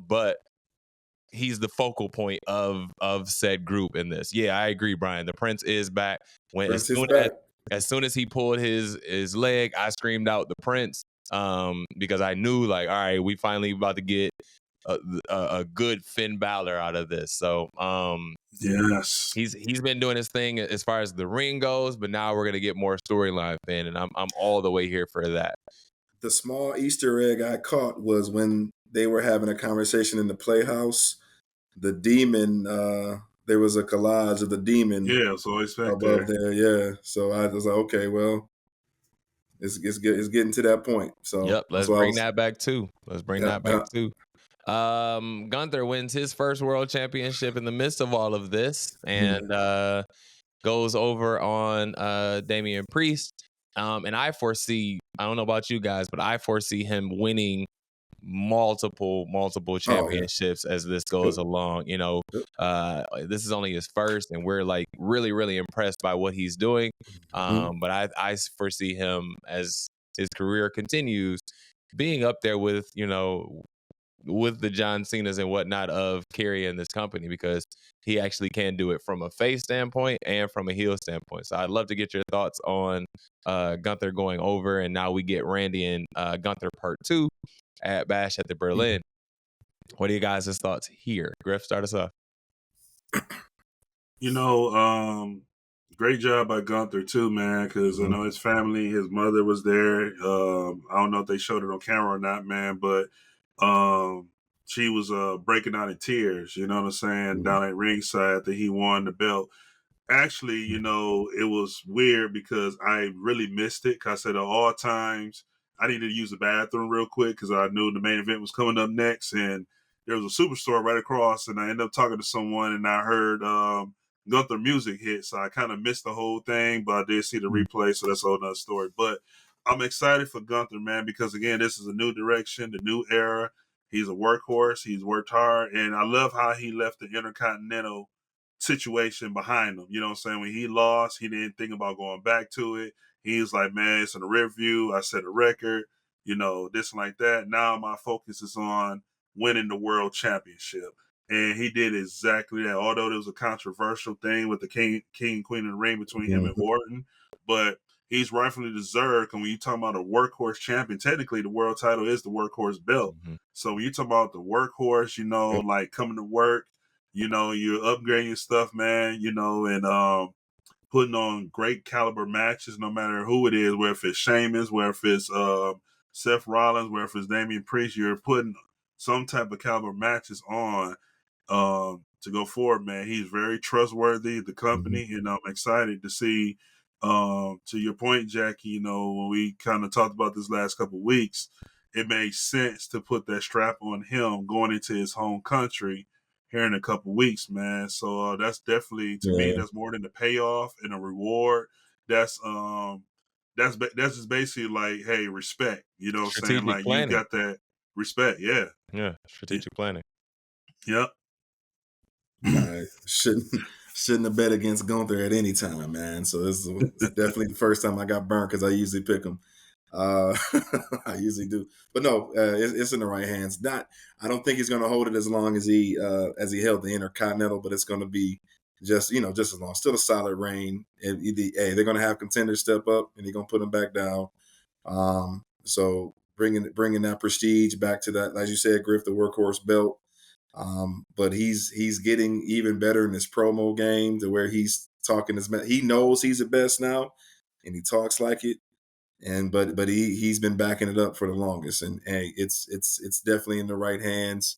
but he's the focal point of said group in this. Yeah, I agree, Brian. The Prince is back. As soon as he pulled his leg, I screamed out the Prince. Because I knew, like, all right, we finally about to get a good Finn Balor out of this. So he's been doing his thing as far as the ring goes, but now we're gonna get more storyline Finn, and I'm all the way here for that. The small Easter egg I caught was when they were having a conversation in the Playhouse. The demon, there was a collage of the demon. Yeah, so it's back above there. Yeah, so I was like, okay, well. It's getting to that point. So let's bring that back too. Gunther wins his first world championship in the midst of all of this, and goes over on Damian Priest. And I don't know about you guys, but I foresee him winning multiple championships as this goes along. This is only his first, and we're like really, really impressed by what he's doing. But I foresee him, as his career continues, being up there with with the John Cena's and whatnot of carrying this company, because he actually can do it from a face standpoint and from a heel standpoint. So I'd love to get your thoughts on Gunther going over, and now we get Randy and Gunther Part 2 at Bash at the Berlin. What are you guys' thoughts here? Griff, start us off. Great job by Gunther too, man, because I know his family, his mother was there. I don't know if they showed it on camera or not, man, but she was breaking out in tears, you know what I'm saying, down at ringside after he won the belt. Actually, it was weird because I really missed it, because at all times I needed to use the bathroom real quick because I knew the main event was coming up next, and there was a superstore right across, and I ended up talking to someone, and I heard Gunther music hit, so I kind of missed the whole thing, but I did see the replay, so that's a whole nother story. But I'm excited for Gunther, man, because again, this is a new direction, the new era. He's a workhorse. He's worked hard, and I love how he left the Intercontinental situation behind him. You know what I'm saying? When he lost, he didn't think about going back to it. He was like, man, it's in the rear view. I set a record, this and like that. Now my focus is on winning the world championship. And he did exactly that. Although there was a controversial thing with the King Queen of the Ring between him and Orton, but he's rightfully deserved. And when you talk about a workhorse champion, technically the world title is the workhorse belt. Mm-hmm. So when you talk about the workhorse, like coming to work, you're upgrading your stuff, man, and putting on great caliber matches, no matter who it is, whether it's Sheamus, whether it's Seth Rollins, whether it's Damian Priest, you're putting some type of caliber matches on to go forward, man. He's very trustworthy, the company, and I'm excited to see, to your point, Jackie, when we kind of talked about this last couple of weeks, it made sense to put that strap on him going into his home country here in a couple of weeks, man. So that's definitely, to me, that's more than a payoff and a reward. That's just basically like, hey, respect. You know what I'm saying? Like, planning. You got that respect. Yeah. Yeah. Strategic planning. Yep. I shouldn't have bet against Gunther at any time, man. So this is definitely the first time I got burnt because I usually pick him. I usually do, but no, it's in the right hands. I don't think he's going to hold it as long as he held the Intercontinental, but it's going to be just as long. Still a solid reign. And they're going to have contenders step up, and they're going to put them back down. So bringing that prestige back to that, as you said, Griff, the workhorse belt. But he's getting even better in his promo game, to where he's talking he knows he's the best now, and he talks like it. And but he's been backing it up for the longest, and hey, it's definitely in the right hands.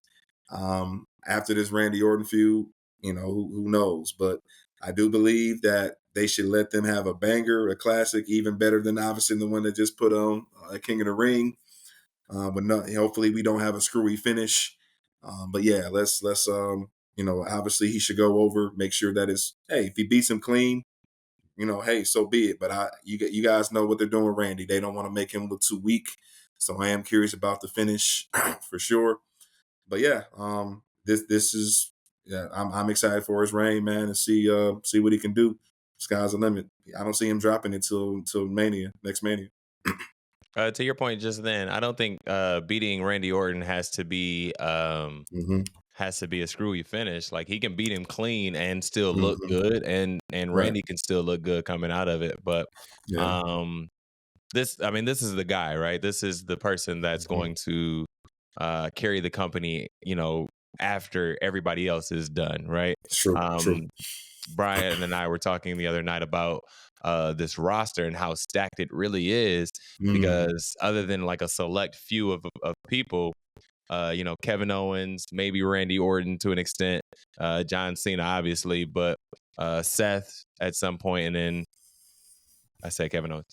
After this Randy Orton feud, who knows? But I do believe that they should let them have a banger, a classic, even better than obviously the one that just put on King of the Ring. But hopefully we don't have a screwy finish. But yeah, let's obviously he should go over, make sure that if he beats him clean, hey, so be it. But you guys know what they're doing with Randy. They don't want to make him look too weak. So I am curious about the finish for sure. But yeah, this is I'm excited for his reign, man, and see what he can do. Sky's the limit. I don't see him dropping it till next Mania. To your point just then, I don't think beating Randy Orton has to be a screwy finish. Like, he can beat him clean and still look good, and Randy can still look good coming out of it. But this is the guy, right? This is the person that's going to carry the company, after everybody else is done, right? True. Brian and I were talking the other night about this roster and how stacked it really is, because other than like a select few of people, Kevin Owens, maybe Randy Orton to an extent, John Cena, obviously, but Seth at some point, and then I say Kevin Owens.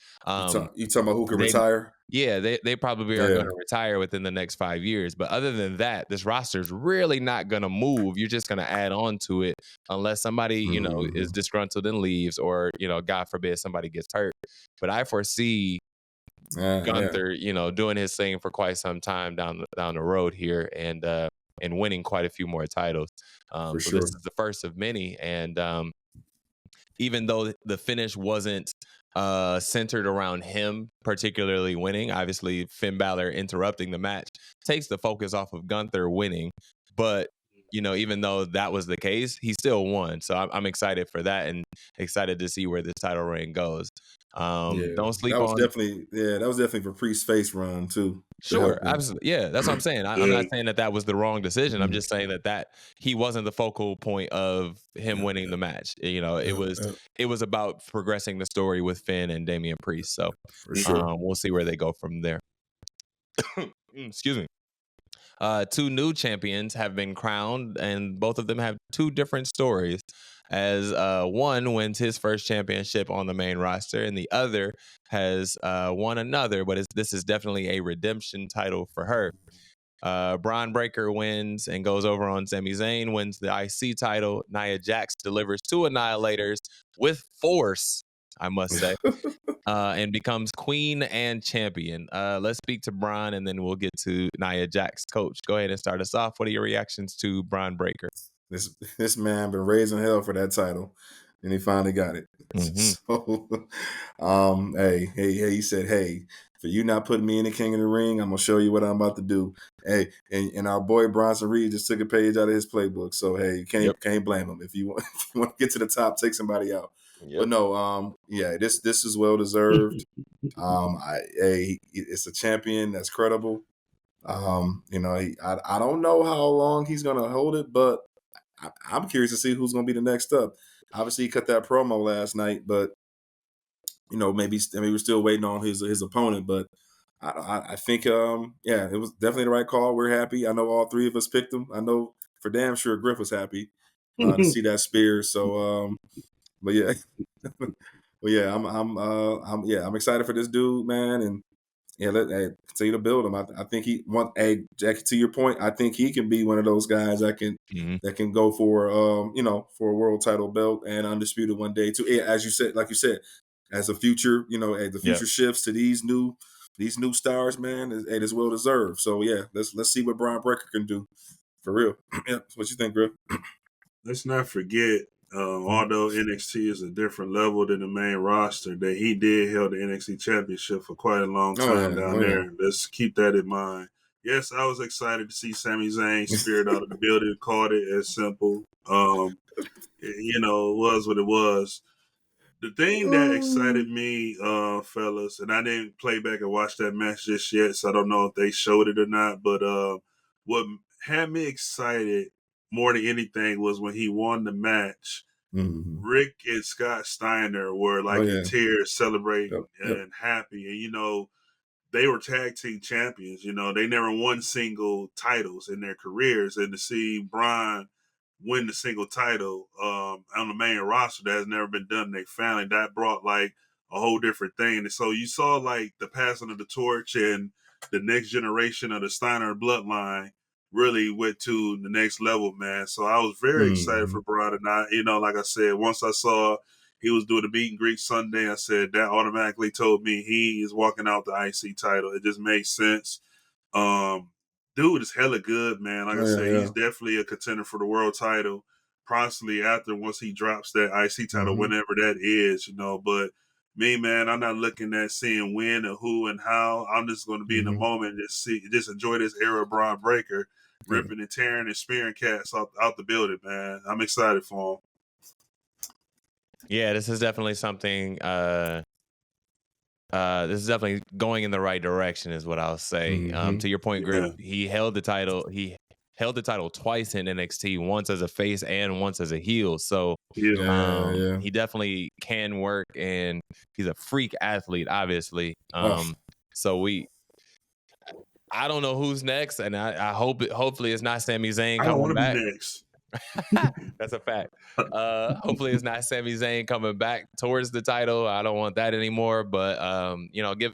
You talking about who can retire? Yeah, they probably are going to retire within the next 5 years. But other than that, this roster is really not going to move. You're just going to add on to it unless somebody, is disgruntled and leaves, or, God forbid, somebody gets hurt. But I foresee Gunther, doing his thing for quite some time down the road here, and winning quite a few more titles. So this is the first of many, and even though the finish wasn't centered around him particularly winning, obviously Finn Balor interrupting the match takes the focus off of Gunther winning. But even though that was the case, he still won. So I'm excited for that, and excited to see where this title reign goes. Don't sleep on. That was definitely for Priest's face run too. Sure, absolutely. Yeah, that's what I'm saying. I'm not saying that was the wrong decision. I'm just saying that he wasn't the focal point of him winning the match. It was about progressing the story with Finn and Damian Priest. So for sure. We'll see where they go from there. Excuse me. 2 new champions have been crowned, and both of them have 2 different stories, as one wins his first championship on the main roster, and the other has won another, but this is definitely a redemption title for her. Bron Breakker wins and goes over on Sami Zayn, wins the IC title. Nia Jax delivers 2 Annihilators with force, I must say, and becomes queen and champion. Let's speak to Bron, and then we'll get to Nia Jax. Coach, go ahead and start us off. What are your reactions to Bron Breakker? This man been raising hell for that title, and he finally got it. Mm-hmm. So, hey, he said, hey, for you not putting me in the King of the Ring, I'm gonna show you what I'm about to do. Hey, and our boy Bronson Reed just took a page out of his playbook. So hey, you can't blame him if you want to get to the top, take somebody out. Yep. But no, yeah, this is well deserved. It's a champion that's credible. I don't know how long he's gonna hold it, but I'm curious to see who's gonna be the next up. Obviously, he cut that promo last night, but maybe we're still waiting on his opponent. But I think, yeah, it was definitely the right call. We're happy. I know all three of us picked him. I know for damn sure Griff was happy to see that spear. So, but yeah, but yeah, I'm excited for this dude, man, and yeah, continue to build him. I think Jackie, to your point, I think he can be one of those guys that can go for for a world title belt and undisputed one day too. Yeah, as you said, as the future, as the future shifts to these new stars, man, it is well deserved. So yeah, let's see what Bron Breakker can do for real. Yeah, what you think, Griff? Let's not forget, although NXT is a different level than the main roster, that he did held the NXT Championship for quite a long time down there. Yeah. Let's keep that in mind. Yes, I was excited to see Sami Zayn spirit out of the building. Called it as simple. It was what it was. The thing that excited me, fellas, and I didn't play back and watch that match just yet, so I don't know if they showed it or not, but what had me excited more than anything was when he won the match. Mm-hmm. Rick and Scott Steiner were in tears, celebrating and happy. And, they were tag team champions. They never won single titles in their careers. And to see Bron win the single title on the main roster that has never been done in their family, that brought a whole different thing. And so you saw the passing of the torch, and the next generation of the Steiner bloodline really went to the next level, man. So I was very excited for Bron, and like I said, once I saw he was doing the meet and greet Sunday, I said that automatically told me he is walking out the IC title. It just made sense. Dude is hella good, man. Like I said, he's definitely a contender for the world title. Possibly after once he drops that IC title, whenever that is, But me, man, I'm not looking at seeing when or who and how. I'm just going to be in the moment and just enjoy this era of Bron Breakker, ripping and tearing and spearing cats out the building, man. I'm excited for him. Yeah, this is definitely something. This is definitely going in the right direction, is what I'll say. To your point, Griff, he held the title. He held the title twice in NXT, once as a face and once as a heel. So he definitely can work, and he's a freak athlete, obviously. So I don't know who's next, and I hopefully it's not Sami Zayn coming back. Be next. That's a fact. Hopefully it's not Sami Zayn coming back towards the title. I don't want that anymore. But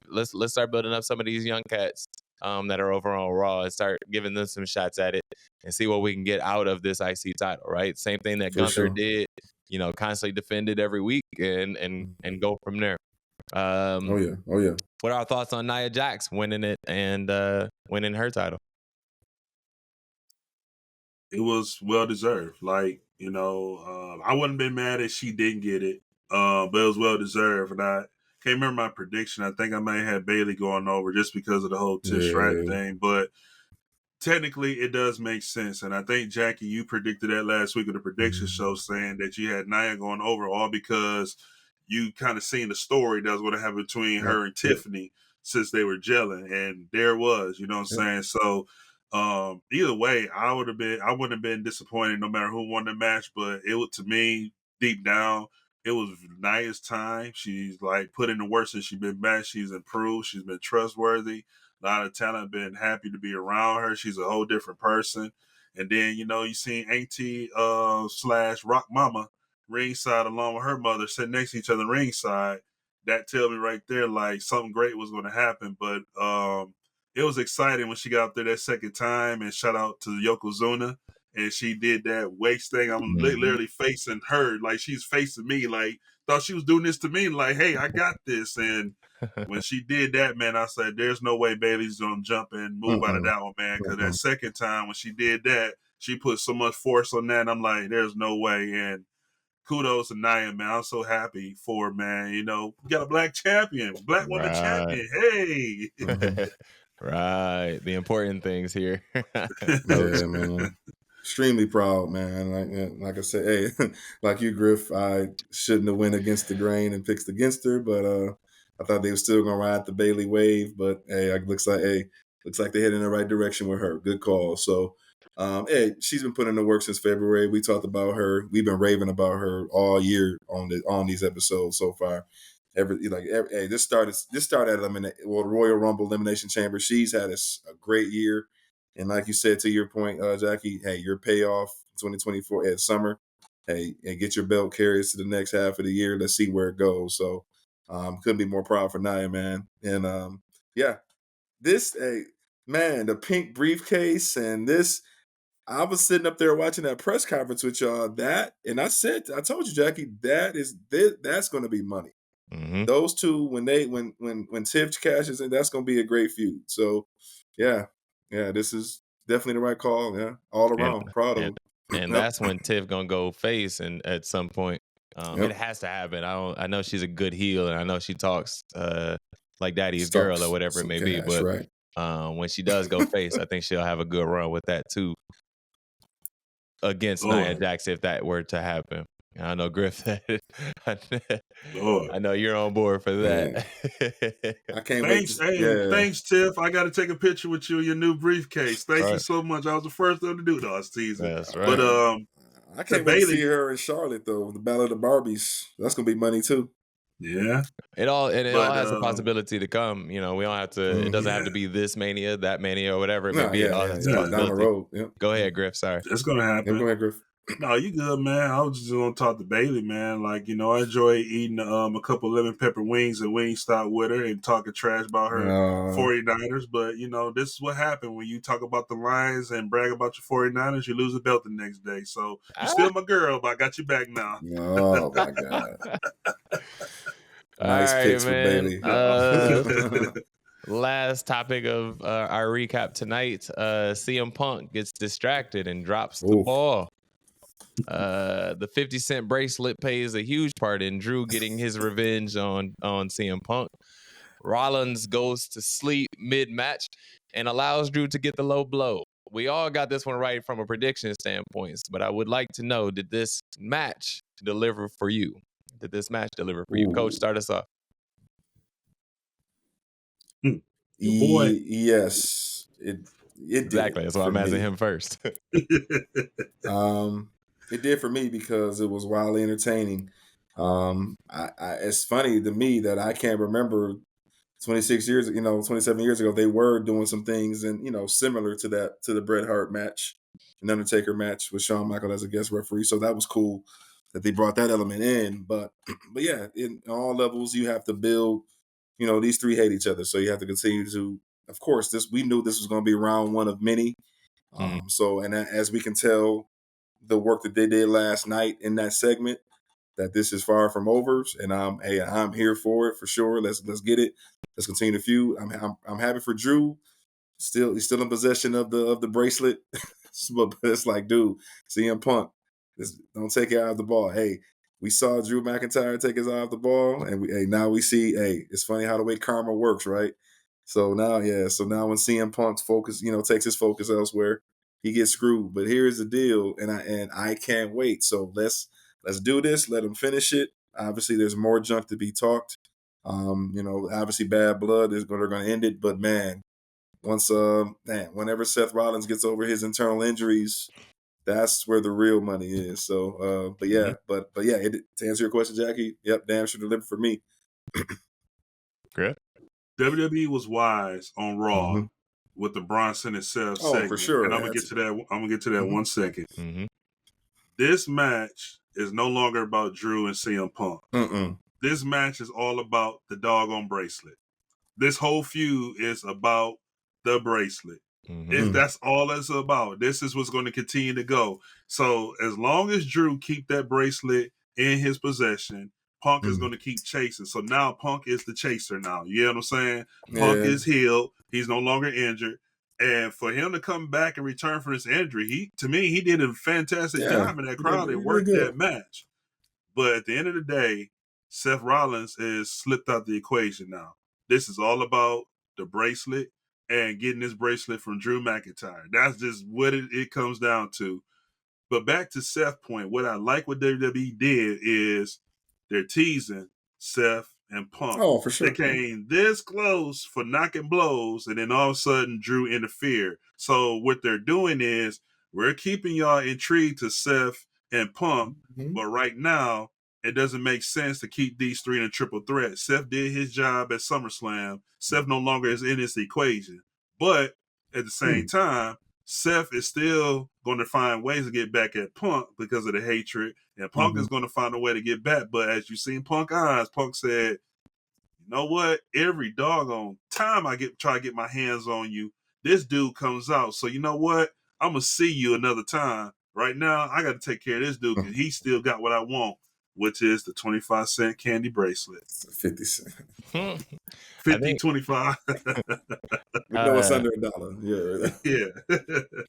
let's start building up some of these young cats that are over on Raw and start giving them some shots at it and see what we can get out of this IC title. Right, same thing that Gunther did. Constantly defended every week and go from there. Oh yeah. What are our thoughts on Nia Jax winning it and winning her title? It was well deserved. I wouldn't have been mad if she didn't get it, but it was well deserved. And I can't remember my prediction. I think I may have had Bayley going over just because of the whole Tish Stratton thing. But technically, it does make sense. And I think, Jackie, you predicted that last week of the prediction show, saying that you had Nia going over, all because you kind of seen the story that was going to happen between her and Tiffany since they were gelling. And there it was, you know what I'm saying? So either way, I wouldn't have been disappointed no matter who won the match, but it was, to me, deep down, it was Nia's time. She's put in the work since she's been back. She's improved. She's been trustworthy. A lot of talent. Been happy to be around her. She's a whole different person. And then, you seen Auntie / Rock Mama ringside along with her mother sitting next to each other ringside. That tell me right there something great was going to happen. But it was exciting when she got up there that second time, and shout out to Yokozuna. And she did that waist thing. I'm literally facing her. She's facing me. Thought she was doing this to me. Hey, I got this. And when she did that, man, I said, there's no way Bayley's going to jump and move out of that one, man. Because that second time when she did that, she put so much force on that. I'm like, there's no way. And kudos to Nia, man. I'm so happy for her, man. You know, we got a black champion, black woman Right. champion. Hey. Right. The important things here. Yeah, man. Extremely proud, man. Like I said, hey, like you, Griff, I shouldn't have went against the grain and picked against her, but I thought they were still gonna ride the Bailey wave. But hey, it looks like they're heading in the right direction with her. Good call. So, hey, she's been putting in the work since February. We talked about her. We've been raving about her all year on these episodes so far. Hey, this started at Royal Rumble Elimination Chamber. She's had a great year. And like you said, to your point, Jackie, hey, your payoff 2024 at summer, hey, and get your belt carries to the next half of the year. Let's see where it goes. So, couldn't be more proud for Nia, man. And yeah, man, the pink briefcase and this. I was sitting up there watching that press conference with y'all. I told you, Jackie, that's going to be money. Mm-hmm. Those two, when Tiff cashes in, that's going to be a great feud. So, yeah, this is definitely the right call. Yeah, all around, proud of. And that's when Tiff gonna go face, and at some point, it has to happen. I know she's a good heel, and I know she talks like Daddy's girl or whatever it may be. But right. When she does go face, I think she'll have a good run with that too against Nia Jax if that were to happen. I know Griff. I know you're on board for that. I can't wait. Thanks, Tiff. I got to take a picture with you in your new briefcase. Thank you so much. I was the first one to do that season. That's right. But I can't wait to see her in Charlotte though. The Battle of the Barbies. That's gonna be money too. Yeah. It all has a possibility to come. You know, we don't have to. It doesn't have to be this Mania, that Mania, or whatever it may be. Down the road. Yep. Go ahead, Griff. Sorry. It's gonna happen. Yeah, go ahead, Griff. No, you good, man. I was just gonna talk to Bailey, man. Like, you know, I enjoy eating a couple lemon pepper wings and Wingstop with her and talking trash about her 49ers. But, you know, this is what happened when you talk about the Lions and brag about your 49ers, you lose the belt the next day. So you're still my girl, but I got your back now. Oh my God. Nice picks for Bailey. Last topic of our recap tonight. CM Punk gets distracted and drops the ball. The 50 Cent bracelet plays a huge part in Drew getting his revenge on CM Punk. Rollins goes to sleep mid-match and allows Drew to get the low blow. We all got this one right from a prediction standpoint, but I would like to know, did this match deliver for you? Coach, start us off. Your boy. Yes. It exactly. Did. That's why I'm asking him first. It did for me because it was wildly entertaining. It's funny to me that I can't remember 27 years ago, they were doing some things and, similar to the Bret Hart match, an Undertaker match with Shawn Michaels as a guest referee. So that was cool that they brought that element in. But yeah, in all levels, you have to build, these three hate each other. So you have to continue to, of course, we knew this was going to be round one of many. So, and as we can tell, the work that they did last night in that segment, that this is far from over, and I'm here for it for sure. Let's get it. Let's continue the feud. I'm happy for Drew. He's still in possession of the bracelet, but it's like, dude, CM Punk, don't take it out of the ball. Hey, we saw Drew McIntyre take his eye off the ball, and now we see. Hey, it's funny how the way karma works, right? So now when CM Punk's focus, takes his focus elsewhere, he gets screwed. But here's the deal, and I can't wait. So let's do this. Let him finish it. Obviously, there's more junk to be talked. Obviously, bad blood they're going to end it. But man, whenever Seth Rollins gets over his internal injuries, that's where the real money is. So, to answer your question, Jackie, yep, damn sure delivered for me. Great. WWE was wise on Raw with the Bronson itself segment. For sure. And I'm gonna get to that. I'm gonna get to that 1 second. Mm-hmm. This match is no longer about Drew and CM Punk. This match is all about the doggone bracelet. This whole feud is about the bracelet. If that's all it's about, this is what's going to continue to go. So as long as Drew keep that bracelet in his possession, Punk is going to keep chasing. So now Punk is the chaser now. You know what I'm saying? Punk is healed. He's no longer injured. And for him to come back and return from this injury, to me, he did a fantastic job in that crowd and worked that match. But at the end of the day, Seth Rollins is slipped out the equation now. This is all about the bracelet and getting this bracelet from Drew McIntyre. That's just what it comes down to. But back to Seth's point, what I like what WWE did is they're teasing Seth and Punk. Oh, for sure. They came this close for knocking blows, and then all of a sudden Drew interfered. So what they're doing is we're keeping y'all intrigued to Seth and Punk, but right now it doesn't make sense to keep these three in a triple threat. Seth did his job at SummerSlam. Seth no longer is in this equation. But at the same time, Seth is still going to find ways to get back at Punk because of the hatred, and Punk is going to find a way to get back. But as you seen Punk eyes, Punk said, "You know what? Every doggone time I try to get my hands on you, this dude comes out. So you know what? I'm gonna see you another time. Right now, I got to take care of this dude because he still got what I want, which is the 25-cent candy bracelet. 50 cents. 50, 25. We know it's under $1. Yeah. Yeah.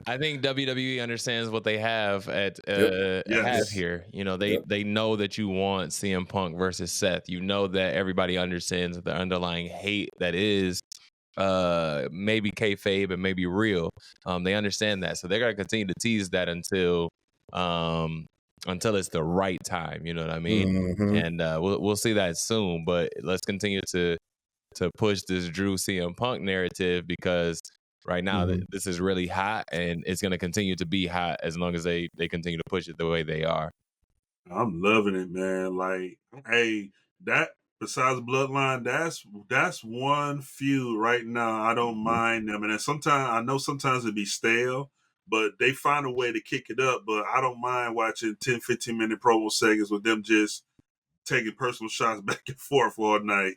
I think WWE understands what they have at Yes. here. You know, they know that you want CM Punk versus Seth. You know that everybody understands the underlying hate that is maybe kayfabe and maybe real. They understand that, so they're gonna continue to tease that until it's the right time. You know what I mean? And we'll see that soon. But let's continue to push this Drew CM Punk narrative, because right now this is really hot, and it's going to continue to be hot as long as they continue to push it the way they are. I'm loving it, man. Like, hey, that besides Bloodline, that's one feud right now. I don't mind them, and sometimes I know sometimes it'd be stale, but they find a way to kick it up. But I don't mind watching 10, 15-minute promo segments with them just taking personal shots back and forth all night.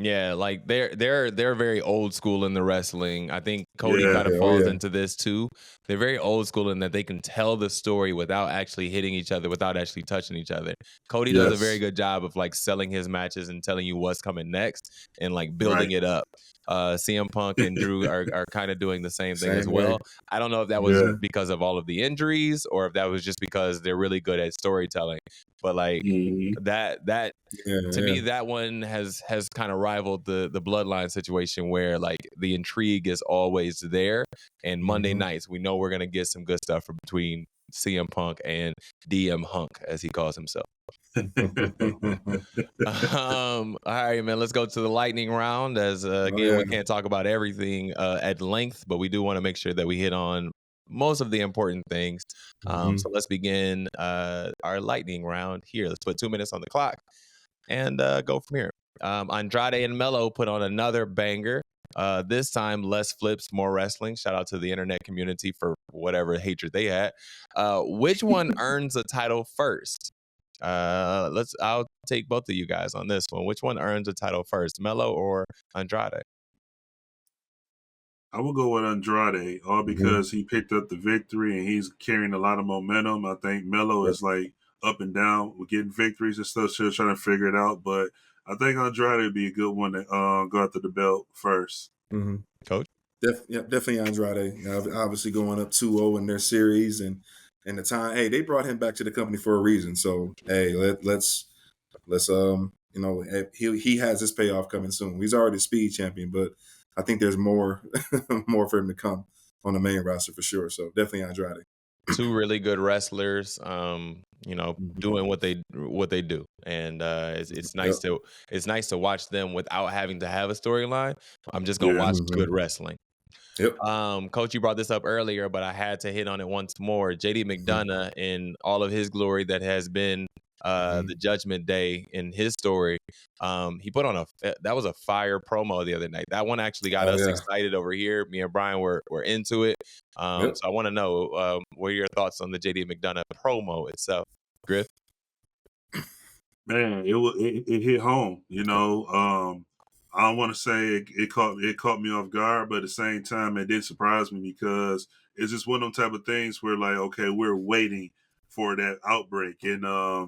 Yeah, like they're very old school in the wrestling. I think Cody kind of falls into this too. They're very old school in that they can tell the story without actually hitting each other, without actually touching each other. Cody does a very good job of like selling his matches and telling you what's coming next and like building it up. CM Punk and Drew are kind of doing the same thing as well. I don't know if that was because of all of the injuries or if that was just because they're really good at storytelling. But like that to me, that one has kind of rivaled the Bloodline situation, where like the intrigue is always there. And Monday nights, we know we're gonna get some good stuff from between CM Punk and DM Hunk, as he calls himself. All right, man, let's go to the lightning round. As again, we can't talk about everything at length, but we do want to make sure that we hit on most of the important things. So let's begin our lightning round here. Let's put 2 minutes on the clock and go from here. Andrade and Mello put on another banger. This time, less flips, more wrestling. Shout out to the internet community for whatever hatred they had. Which one earns a title first? I'll take both of you guys on this one. Which one earns a title first, Mello or Andrade? I will go with Andrade, all because he picked up the victory and he's carrying a lot of momentum. I think Mello is like up and down with getting victories and stuff, still trying to figure it out. But I think Andrade would be a good one to go after the belt first. Coach? Definitely Andrade. Obviously going up 2-0 in their series, and the time. Hey, they brought him back to the company for a reason. So hey, let's he has his payoff coming soon. He's already speed champion, but I think there's more for him to come on the main roster for sure. So definitely Andrade. Two really good wrestlers, doing what they do, and it's nice to watch them without having to have a storyline. I'm just gonna watch good wrestling. Coach, you brought this up earlier, but I had to hit on it once more. JD McDonough, in all of his glory that has been the Judgment Day in his story, he put on that was a fire promo the other night. That one actually got us excited over here. Me and Brian were into it. So I want to know what are your thoughts on the JD McDonough promo itself, Griff? Man, it hit home. I don't want to say it caught me off guard, but at the same time, it did surprise me because it's just one of them type of things where like, okay, we're waiting for that outbreak, and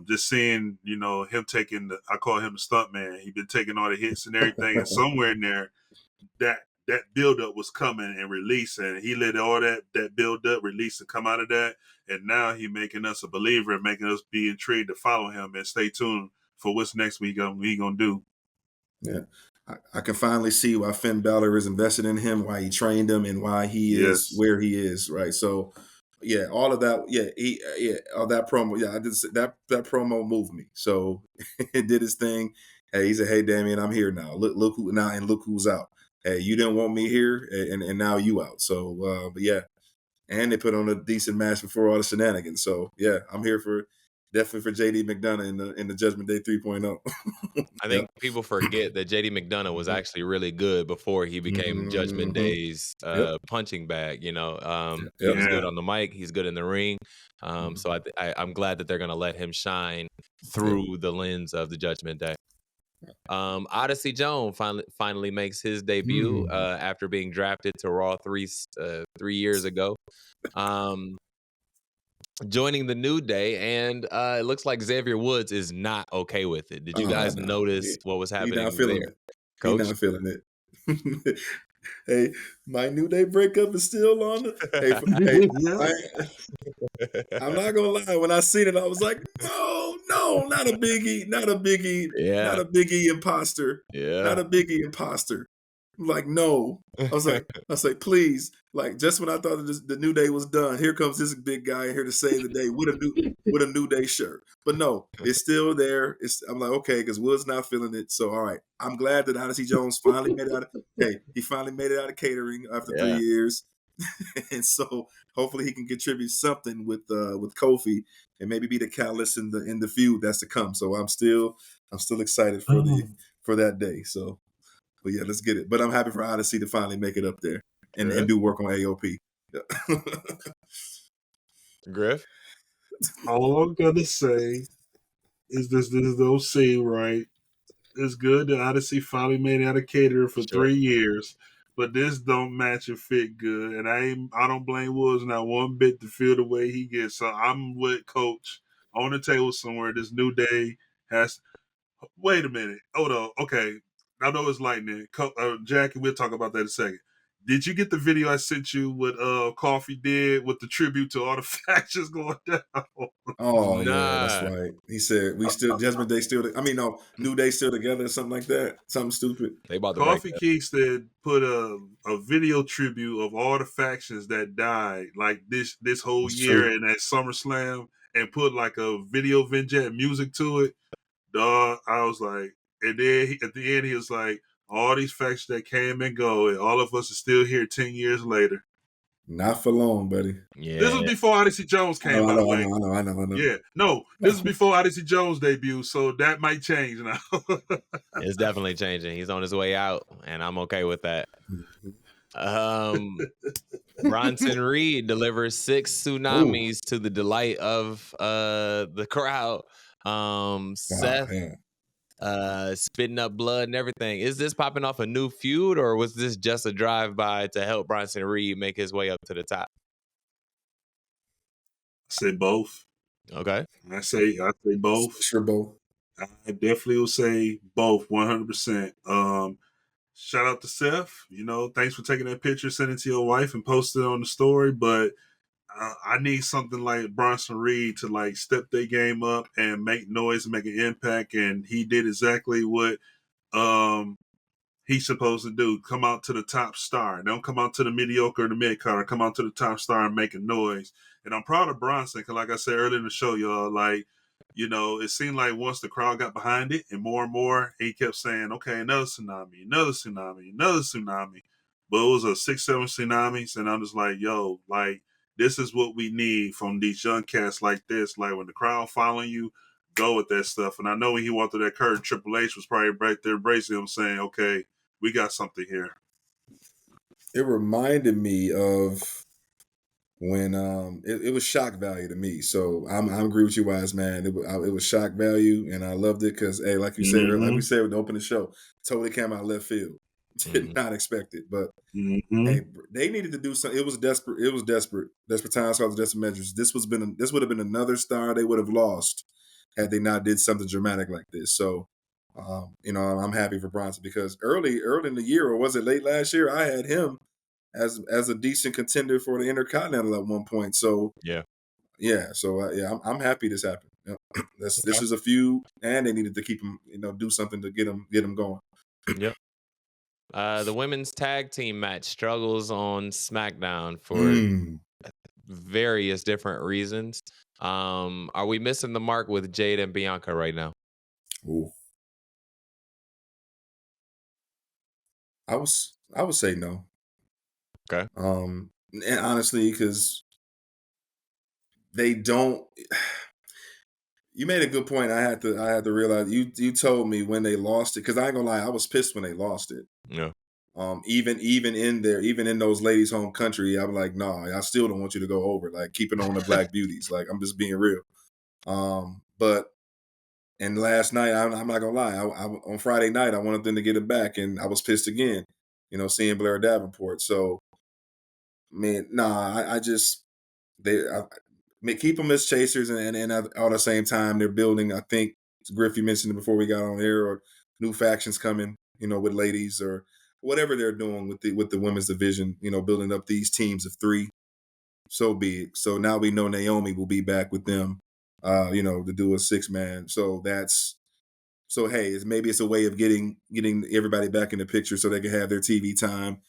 just seeing him taking I call him the stunt man. He's been taking all the hits and everything, and somewhere in there, that that buildup was coming and releasing. He let all that buildup release and come out of that, and now he making us a believer and making us be intrigued to follow him and stay tuned for what's next week he gonna do. Yeah. I can finally see why Finn Balor is invested in him, why he trained him, and why he is where he is, right? So, yeah, all of that, all that promo, I did that promo moved me. So it did his thing. Hey, he said, "Hey, Damian, I'm here now. Look who now, and look who's out. Hey, you didn't want me here, and now you out." So, but yeah, and they put on a decent match before all the shenanigans. So yeah, I'm here for definitely for JD McDonough in the Judgment Day 3.0. I think people forget that JD McDonough was actually really good before he became Judgment Day's punching bag. You know, he's good on the mic. He's good in the ring. So I'm glad that they're going to let him shine through the lens of the Judgment Day. Odyssey Jones finally makes his debut after being drafted to Raw 3 years ago. Joining the New Day, and it looks like Xavier Woods is not okay with it. Did you guys notice what was happening there? He's not feeling it. Coach? He's not feeling it. Hey, my New Day breakup is still on the. I'm not gonna lie. When I seen it, I was like, no, not a biggie, not a biggie, not a biggie imposter, not a biggie imposter. I'm like, no. I was like, please. Like, just when I thought the New Day was done, here comes this big guy here to save the day with a New Day shirt. But no, it's still there. I'm like, okay, because Wood's not feeling it. So all right, I'm glad that Odyssey Jones finally made it out. He finally made it out of catering after 3 years, and so hopefully he can contribute something with Kofi and maybe be the catalyst in the feud that's to come. So I'm still excited for that day. So. But yeah, let's get it. But I'm happy for Odyssey to finally make it up there and do work on AOP. Yeah. Griff? All I'm gonna say is this OC, right? It's good that Odyssey finally made it out of catering for 3 years, but this don't match and fit good. And I don't blame Woods not one bit to feel the way he gets. So I'm with Coach on the table somewhere. This New Day has. Wait a minute. Hold on. Okay. I know it's lightning. Jackie, we'll talk about that in a second. Did you get the video I sent you what Coffee did with the tribute to all the factions going down? Oh, yeah, that's right. He said we still Judgment Day New Day still together or something like that. Something stupid. They about to Coffee Kingston put a video tribute of all the factions that died like this whole year in that SummerSlam and put like a video vignette music to it. Dog, I was like, and then at the end he was like, all these factions that came and go, and all of us are still here 10 years later. Not for long, buddy. Yeah. This was before Odyssey Jones came, by the way. I know. Yeah, no, this is before Odyssey Jones debut, so that might change now. It's definitely changing. He's on his way out, and I'm okay with that. Bronson Reed delivers 6 tsunamis to the delight of the crowd. Seth spitting up blood and everything. Is this popping off a new feud, or was this just a drive-by to help Bronson Reed make his way up to the top? I say both. Okay. I say both. Sure, both. I definitely will say both, 100%. Shout out to Seth. You know, thanks for taking that picture, sending it to your wife, and posting it on the story. But I need something like Bronson Reed to like step their game up and make noise and make an impact. And he did exactly what he's supposed to do. Come out to the top star. Don't come out to the mediocre or the mid card. Come out to the top star and make a noise. And I'm proud of Bronson because, like I said earlier in the show, y'all, like, you know, it seemed like once the crowd got behind it and more, he kept saying, okay, another tsunami. But it was a 6-7 tsunamis. And I'm just like, yo, like, this is what we need from these young cats like this. Like, when the crowd following you, go with that stuff. And I know when he walked through that curtain, Triple H was probably right there embracing him, saying, okay, we got something here. It reminded me of when it was shock value to me. So I agree with you, Wise Man. It was shock value, and I loved it because, hey, like we said with the opening show, totally came out left field. Did not expect it, but hey, they needed to do something. It was desperate. Desperate times cause desperate measures. This would have been another star they would have lost had they not did something dramatic like this. So I'm happy for Bronson because early in the year, or was it late last year, I had him as a decent contender for the Intercontinental at one point. So Yeah. yeah, so I'm happy this happened. This Okay. is a feud, and they needed to keep him, do something to get him going. Yep. The women's tag team match struggles on SmackDown for Mm. various different reasons. Are we missing the mark with Jade and Bianca right now? Ooh. I would say no. Okay. And honestly, because they don't. You made a good point. I had to realize you told me when they lost it because I ain't gonna lie, I was pissed when they lost it. Yeah. Even in there, even in those ladies' home country, I'm like, nah, I still don't want you to go over. Like, keep it on the black beauties. Like, I'm just being real. But and last night, I'm not gonna lie, on Friday night, I wanted them to get it back, and I was pissed again. Seeing Blair Davenport. So, man, nah, I just keep them as chasers, and at all the same time, they're building. I think Griff, you mentioned it before we got on air, or new factions coming, with ladies or whatever they're doing with the women's division. Building up these teams of three. So be it. So now we know Naomi will be back with them. To do a 6-man. So hey, maybe it's a way of getting everybody back in the picture so they can have their TV time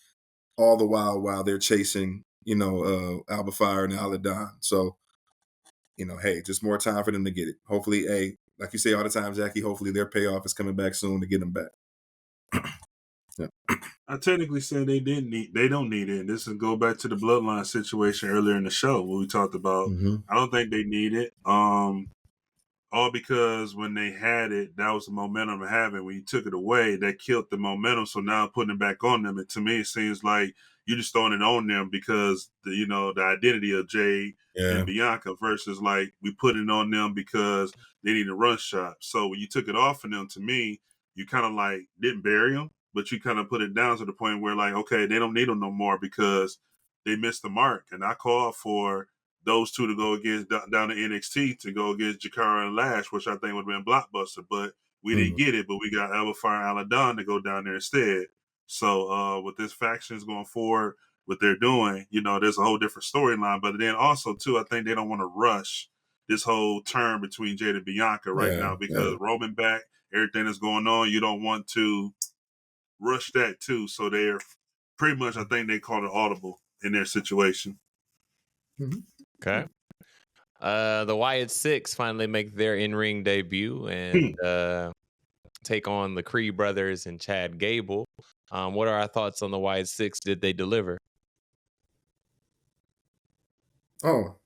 all the while they're chasing, Alba Fire and Aladon. So hey, just more time for them to get it. Hopefully, like you say all the time, Jackie, hopefully their payoff is coming back soon to get them back. Yeah. I technically say they don't need it. This is go back to the bloodline situation earlier in the show what we talked about. Mm-hmm. I don't think they need it. All because when they had it, that was the momentum of having. When you took it away, that killed the momentum. So now putting it back on them, and to me, it seems like you're just throwing it on them because the identity of Jade Yeah. and Bianca versus like we put it on them because they need a run shot. So when you took it off of them, to me, you kind of like didn't bury them, but you kind of put it down to the point where like, okay, they don't need them no more because they missed the mark. And I called for those two to go against down to NXT to go against Jakara and Lash, which I think would have been blockbuster. But we didn't Mm-hmm. get it. But we got Alba Fire and Aladon to go down there instead. So with this factions going forward, what they're doing, there's a whole different storyline. But then also too, I think they don't want to rush this whole turn between Jade and Bianca right Yeah. now because Yeah. Roman back, everything that's going on, you don't want to rush that too. So they're pretty much, I think they call it audible in their situation. Mm-hmm. Okay. The Wyatt Six finally make their in-ring debut and take on the Creed brothers and Chad Gable. What are our thoughts on the Wyatt Six? Did they deliver? Oh,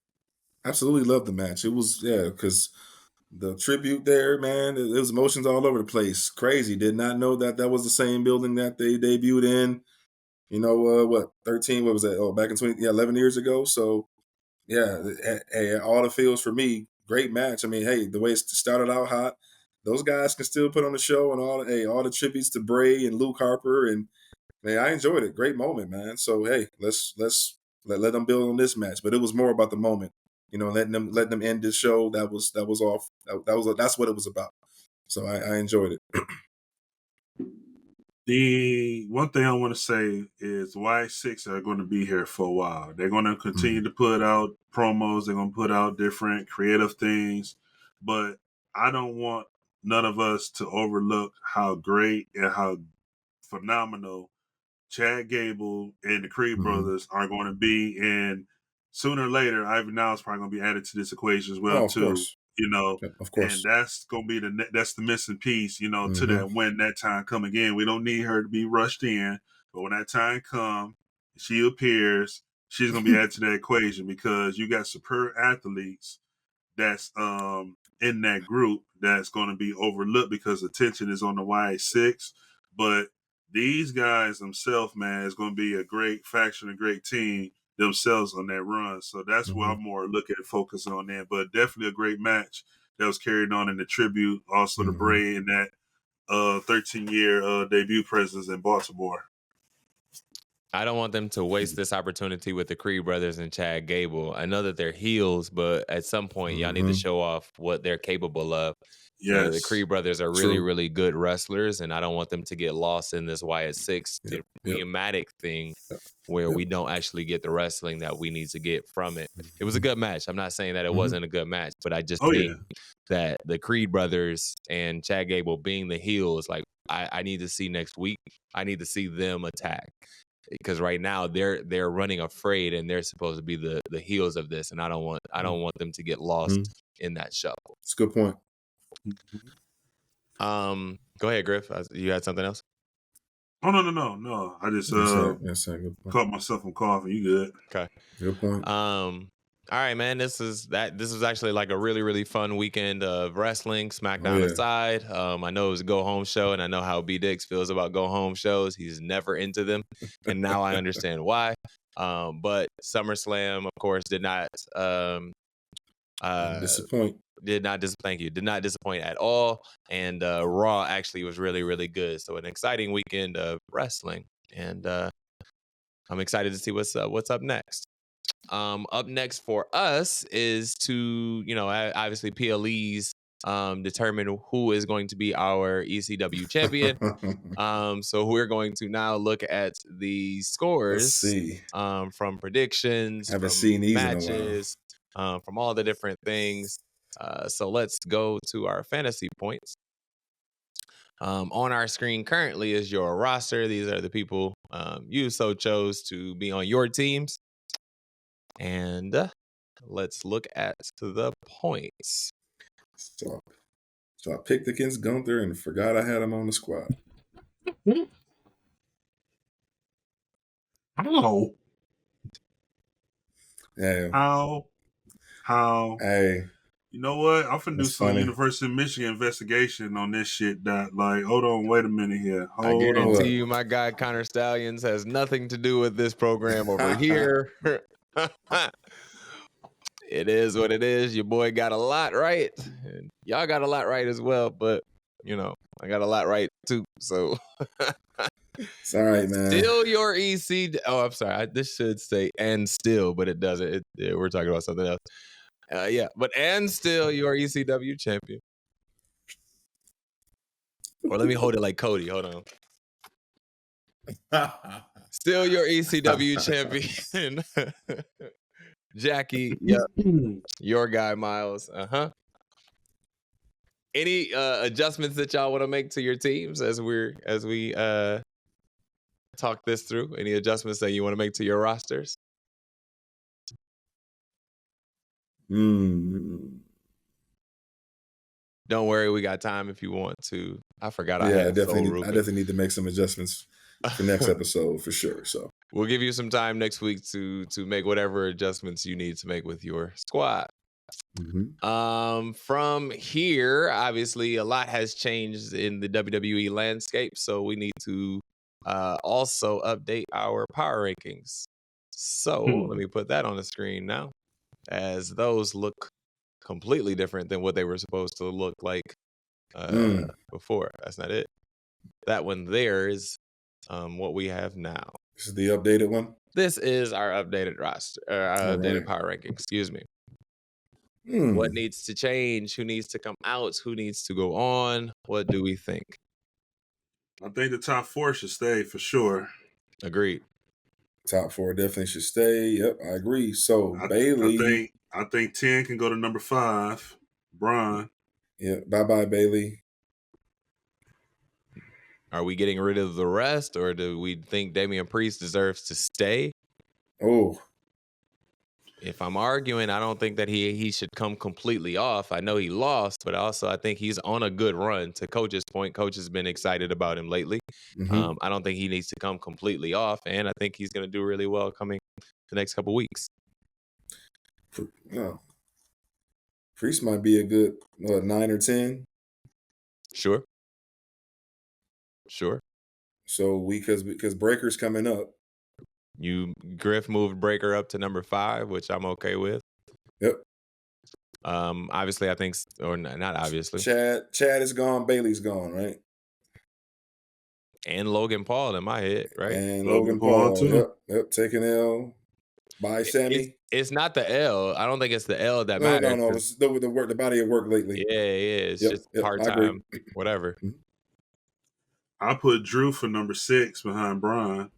absolutely love the match. It was because the tribute there, man, it was emotions all over the place. Crazy. Did not know that was the same building that they debuted in. What 13? What was that? Oh, back in 11 years ago. So yeah, hey, all the feels for me. Great match. I mean, hey, the way it started out hot, those guys can still put on the show, and all the tributes to Bray and Luke Harper, and man, I enjoyed it. Great moment, man. So hey, let's let them build on this match. But it was more about the moment, letting them end this show. That was off. That's what it was about. So I enjoyed it. The one thing I want to say is Y6 are going to be here for a while. They're going to continue Mm. to put out promos. They're going to put out different creative things. But I don't want none of us to overlook how great and how phenomenal Chad Gable and the Creed Mm-hmm. brothers are going to be. And sooner or later, Ivan now is probably going to be added to this equation as well, Oh, of too. course, of And course. that's going to be that's the missing piece, to Mm-hmm. that when that time come again. We don't need her to be rushed in, but when that time come, she appears, she's going to be added to that equation because you got superb athletes that's in that group that's going to be overlooked because attention is on the Y6. But these guys themselves, man, is going to be a great faction, a great team themselves on that run. So that's where Mm-hmm. I'm more looking at focusing on that. But definitely a great match that was carried on in the tribute, also the Mm-hmm. Bray in that 13-year debut presence in Baltimore. I don't want them to waste this opportunity with the Creed brothers and Chad Gable. I know that they're heels, but at some point, y'all need to show off what they're capable of. Yes. The Creed brothers are really, really good wrestlers, and I don't want them to get lost in this Wyatt Six thematic thing where we don't actually get the wrestling that we need to get from it. It was a good match. I'm not saying that it wasn't a good match, but I just think that the Creed brothers and Chad Gable being the heels, like I need to see next week. I need to see them attack. Because right now they're running afraid and they're supposed to be the heels of this, and I don't want them to get lost in that shuffle. That's a good point. Go ahead, Griff. You had something else? Oh no. I just caught myself from coughing. You good? Okay. Good point. All right, man. This was actually like a really, really fun weekend of wrestling, SmackDown aside. I know it was a go home show, and I know how BDixx feels about go home shows. He's never into them, and now I understand why. But SummerSlam, of course, did not disappoint. Did not disappoint at all. And Raw actually was really, really good. So an exciting weekend of wrestling, and I'm excited to see what's up next. Up next for us is to, obviously PLEs determine who is going to be our ECW champion. So we're going to now look at the scores from predictions, haven't from seen these matches, from all the different things. So let's go to our fantasy points. On our screen currently is your roster. These are the people you so chose to be on your teams. And let's look at the points. So I picked against Gunther and forgot I had him on the squad. How? Yeah. How? Hey. You know what? I'm finna do some University of Michigan investigation on this shit. Hold on, wait a minute here. I guarantee you, my guy Connor Stallions has nothing to do with this program over here. It is what it is. Your boy got a lot right. And y'all got a lot right as well, but I got a lot right too. So it's all right, man. Still your EC. Oh, I'm sorry. This should say and still, but it doesn't. We're talking about something else. But and still your ECW champion. Or let me hold it like Cody. Hold on. Still your ECW champion. Jackie, your guy Miles. Any adjustments that y'all want to make to your teams as we talk this through? Any adjustments that you want to make to your rosters? Mm. Don't worry, we got time if you want to. I forgot. I definitely need to make some adjustments for next episode for sure. So we'll give you some time next week to make whatever adjustments you need to make with your squad. From here, obviously, a lot has changed in the WWE landscape, so we need to also update our power rankings. So let me put that on the screen now, as those look completely different than what they were supposed to look like before. That's not it. That one there is what we have now. This is the updated one? This is our updated roster, our updated power ranking, excuse me. What needs to change? Who needs to come out? Who needs to go on? What do we think? I think the top 4 should stay for sure. Agreed. Top 4 definitely should stay. Yep, I agree. So Bailey, I think 10 can go to number 5. Bron. Yeah, bye Bailey. Are we getting rid of the rest, or do we think Damian Priest deserves to stay? Oh. If I'm arguing, I don't think that he should come completely off. I know he lost, but also I think he's on a good run. To Coach's point, Coach has been excited about him lately. I don't think he needs to come completely off, and I think he's going to do really well coming the next couple weeks. Yeah. Priest might be a good 9 or 10. Sure. So because Breaker's coming up. Griff moved Breaker up to number 5, which I'm okay with. Yep. Obviously, I think, or not obviously. Chad is gone. Bailey's gone, right? And Logan Paul in my head, right? And Logan Logan Paul, Paul. too. Yep. Taking L by Sammy. It's not the L. I don't think it's the L that No. matters. It's the work, the body of work lately. Yeah. It's just part I agree. time, whatever. I put Drew for number 6 behind Bron.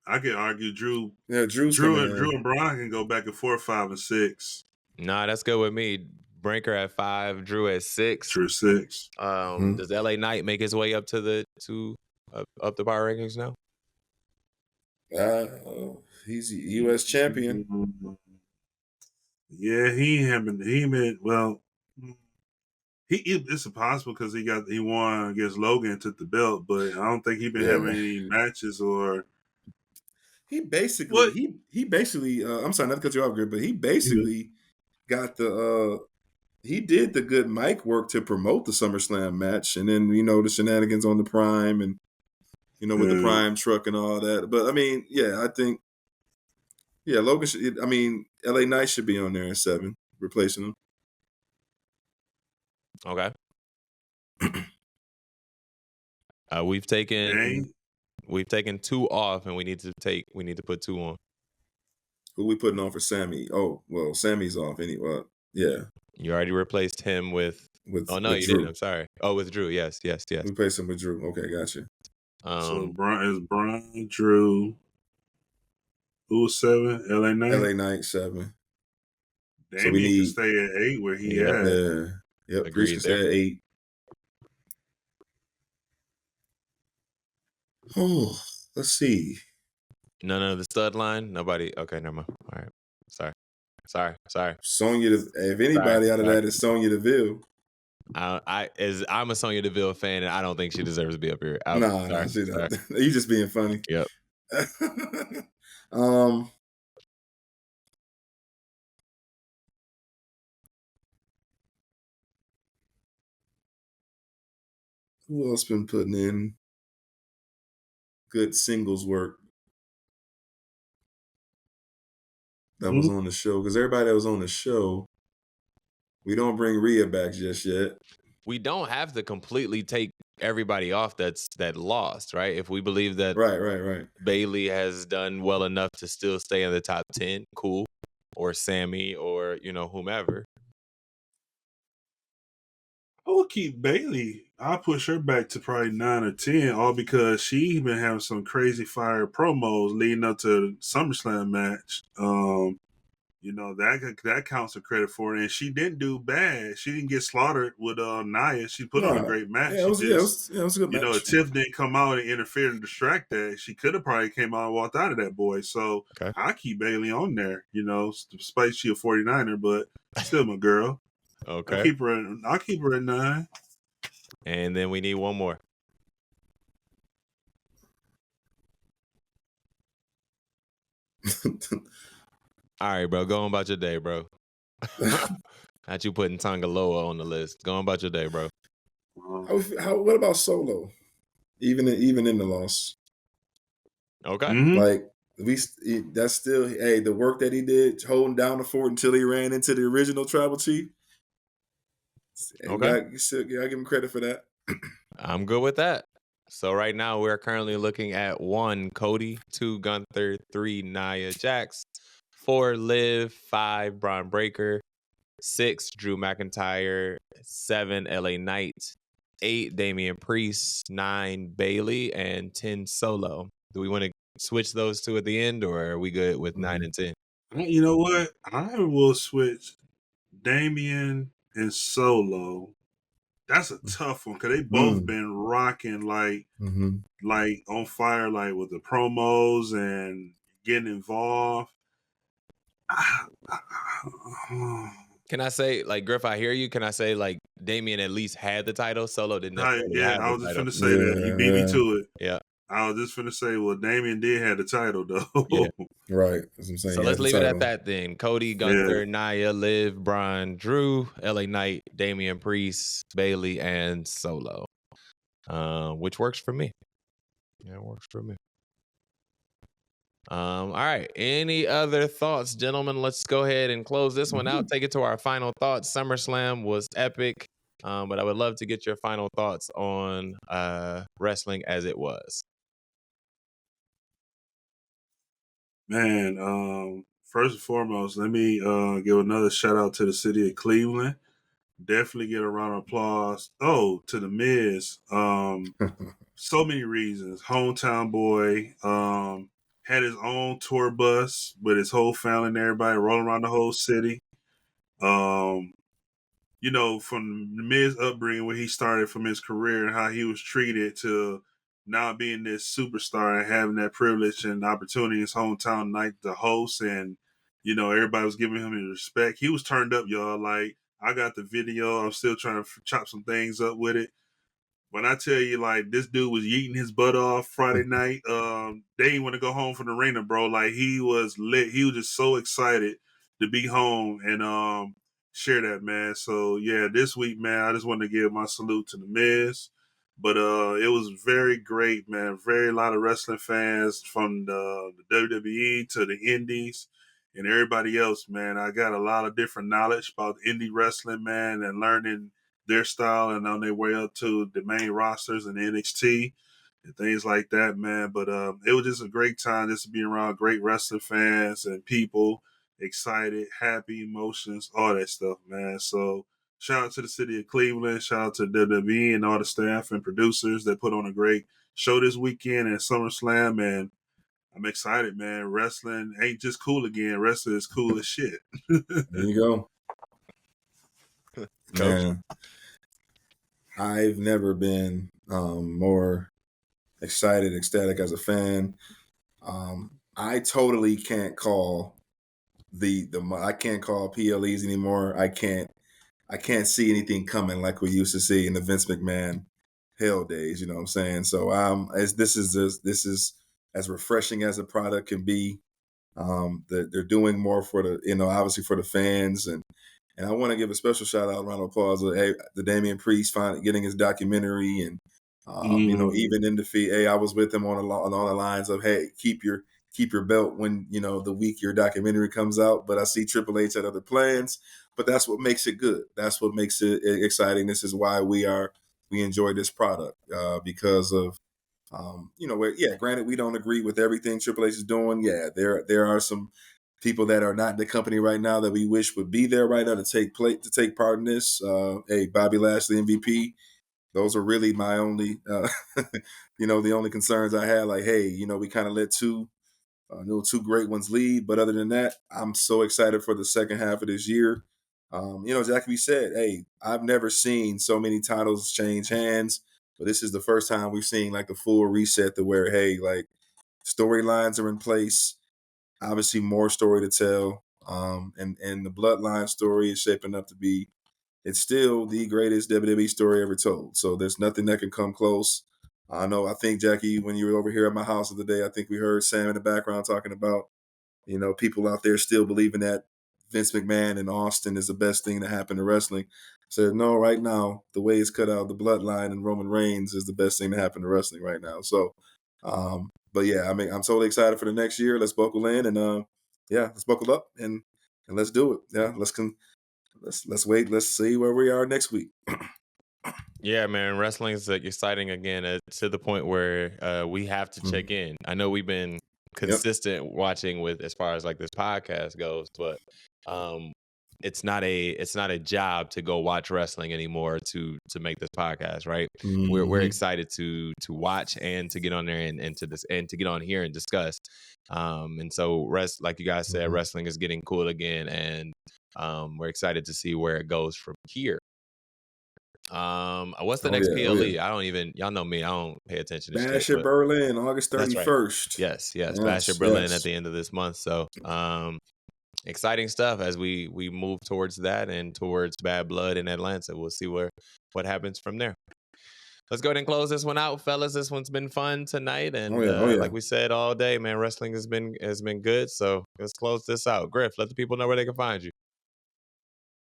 I could argue Drew. Yeah, Drew and Bron can go back and forth 5 and 6. Nah, that's good with me. Brinker at 5, Drew at 6. Drew 6. Does LA Knight make his way up to the up the power rankings now? He's U.S. champion. Yeah, it's impossible because he won against Logan and took the belt, but I don't think he's been having any matches or. He basically I'm sorry not to cut you off, Griff, but he basically got he did the good mic work to promote the SummerSlam match, and then the shenanigans on the Prime and with the Prime truck and all that. But I mean, I think Logan LA Knight should be on there at 7, replacing him. Okay. We've taken 2 off, and we need to put 2 on. Who we putting on for Sammy? Oh, well, Sammy's off anyway. Yeah. You already replaced him with oh no, with you Drew. didn't. I'm sorry. Oh, with Drew. Yes. We replaced him with Drew. Okay, gotcha. So Bron, Drew. Who was 7? LA Knight. LA Knight 7. Damn, so he can stay at 8 where he at. Yeah. Yep. Priest can stay at 8. Oh, let's see. None of the stud line. Nobody. Okay, never mind. All right. Sorry. Sonya. If anybody out of that is Sonya Deville. I'm a Sonya Deville fan, and I don't think she deserves to be up here. Nah, she don't. You just being funny. Yep. Who else been putting in good singles work that was on the show? Because everybody that was on the show, we don't bring Rhea back just yet. We don't have to completely take everybody off that lost, right? If we believe that right. Bailey has done well enough to still stay in the top 10, cool. Or Sammy, or whomever. I would keep Bailey. I'll push her back to probably 9 or 10, all because she been having some crazy fire promos leading up to the SummerSlam match. That counts for credit for her, and she didn't do bad. She didn't get slaughtered with Nia. She put on a great match. Yeah, it was a good match. If Tiff didn't come out and interfere and distract that, she could have probably came out and walked out of that boy. So I keep Bailey on there. Despite she a 49er, but still my girl. Okay. I'll keep her at 9. And then we need one more. All right, bro. Go on about your day, bro. Not you putting Tangaloa on the list. Go on about your day, bro. What about Solo? Even in the loss. Okay. Mm-hmm. Like that's still the work that he did holding down the fort until he ran into the original tribal chief. Okay. I give him credit for that. I'm good with that. So right now we're currently looking at 1 Cody, 2 Gunther, 3 Nia Jax, 4 Liv, 5 Bron Breakker, 6 Drew McIntyre, 7 LA Knight, 8 Damian Priest, 9 Bailey, and 10 Solo. Do we want to switch those 2 at the end, or are we good with 9 and 10? You know what? I will switch Damian and Solo. That's a tough one because they both been rocking like on fire, like with the promos and getting involved. Can I say, like, Griff, I hear you. Can I say, like, Damian at least had the title? Solo didn't necessarily have the title. I was just going to say that. You beat me to it. Yeah. I was just going to say, well, Damian did have the title, though. Yeah. Right. That's what I'm saying. So let's leave it at that then. Cody, Gunther, Nia, Liv, Bron, Drew, LA Knight, Damian Priest, Bailey, and Solo. Which works for me. Yeah, it works for me. All right. Any other thoughts, gentlemen? Let's go ahead and close this one out. Take it to our final thoughts. SummerSlam was epic. But I would love to get your final thoughts on wrestling as it was. Man, first and foremost, let me give another shout out to the city of Cleveland. Definitely get a round of applause. Oh, to the Miz. So many reasons. Hometown boy. Had his own tour bus with his whole family and everybody rolling around the whole city. Um, from the Miz upbringing, where he started from his career and how he was treated to now being this superstar and having that privilege and opportunity in his hometown night to host, and everybody was giving him his respect. He was turned up, y'all. Like, I got the video. I'm still trying to chop some things up with it. When I tell you, like, this dude was eating his butt off Friday night, they didn't want to go home from the arena, bro. Like, he was lit. He was just so excited to be home and share that, man. So yeah, this week, man, I just want to give my salute to the Miz. But it was very great, man. Very lot of wrestling fans from the WWE to the Indies and everybody else, man. I got a lot of different knowledge about indie wrestling, man, and learning their style and on their way up to the main rosters and NXT and things like that, man. But it was just a great time just to be around great wrestling fans and people, excited, happy, emotions, all that stuff, man. So shout out to the city of Cleveland, shout out to WWE and all the staff and producers that put on a great show this weekend at SummerSlam, and I'm excited, man. Wrestling ain't just cool again. Wrestling is cool as shit. There you go. Coach? Man, I've never been more excited, ecstatic as a fan. I totally can't call I can't call PLEs anymore. I can't see anything coming like we used to see in the Vince McMahon hell days. You know what I'm saying? So this is as refreshing as a product can be. They're doing more for the obviously for the fans, and I want to give a special shout out, round of applause to Damian Priest finally getting his documentary, and even in defeat. Hey, I was with him on the lines of, hey, keep your belt when the week your documentary comes out. But I see Triple H had other plans. But that's what makes it good. That's what makes it exciting. This is why we enjoy this product because of granted, we don't agree with everything Triple H is doing. Yeah, there are some people that are not in the company right now that we wish would be there right now to take part in this. Hey, Bobby Lashley, MVP. Those are really my only, the only concerns I had. Like, hey, we kind of let two great ones lead. But other than that, I'm so excited for the second half of this year. Jackie said, hey, I've never seen so many titles change hands. But this is the first time we've seen like the full reset to where, hey, like storylines are in place. Obviously, more story to tell. And the Bloodline story is shaping up to be, it's still the greatest WWE story ever told. So there's nothing that can come close. I think, Jackie, when you were over here at my house the other day, I think we heard Sam in the background talking about, people out there still believing that Vince McMahon and Austin is the best thing to happen to wrestling. Said, no, right now, the way it's cut out, the Bloodline and Roman Reigns is the best thing to happen to wrestling right now. So, but yeah, I'm totally excited for the next year. Let's buckle in and, let's buckle up and let's do it. Yeah, let's wait. Let's see where we are next week. Yeah, man, wrestling is exciting again to the point where we have to check in. I know we've been consistent watching with as far as like this podcast goes, but it's not a job to go watch wrestling anymore to make this podcast, right? We're excited to watch and to get on there and to get on here and discuss. And so like you guys said, wrestling is getting cool again, and we're excited to see where it goes from here. What's the next PLE? I don't even, y'all know me, I don't pay attention to Bash shit. at Berlin, August 31st. Right. Yes. Bash at Berlin at the end of this month. So exciting stuff as we move towards that and towards Bad Blood in Atlanta. We'll see what happens from there. Let's go ahead and close this one out, fellas. This one's been fun tonight, and like we said all day, man, wrestling has been good. So let's close this out. Griff, let the people know where they can find you.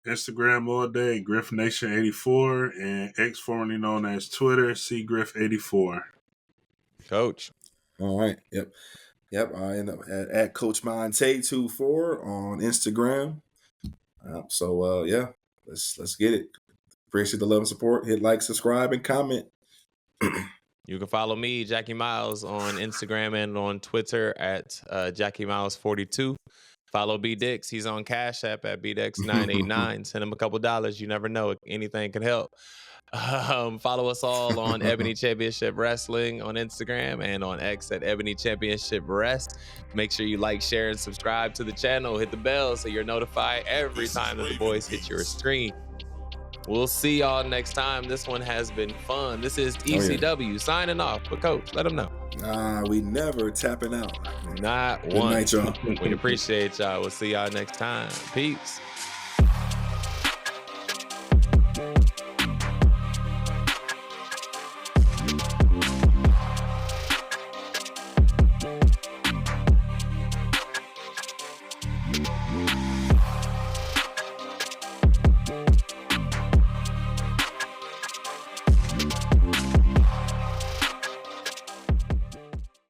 Instagram all day, Griff Nation 84, and X, formerly known as Twitter, Griff 84. Coach. All right. Yep. I end up at Coach Montay 24 on Instagram. So let's get it. Appreciate the love and support. Hit like, subscribe, and comment. You can follow me, Jackie Miles, on Instagram and on Twitter at Jackie Miles 42. Follow BDixx. He's on Cash App at BDixx989. Send him a couple dollars. You never know. Anything can help. Follow us all on Ebony Championship Wrestling on Instagram and on X at Ebony Championship Rest. Make sure you like, share, and subscribe to the channel. Hit the bell so you're notified every time that the boys hit your screen. We'll see y'all next time. This one has been fun. This is ECW signing off. But Coach, let them know. We never tapping out. Not Good one. night, y'all. We appreciate y'all. We'll see y'all next time. Peace.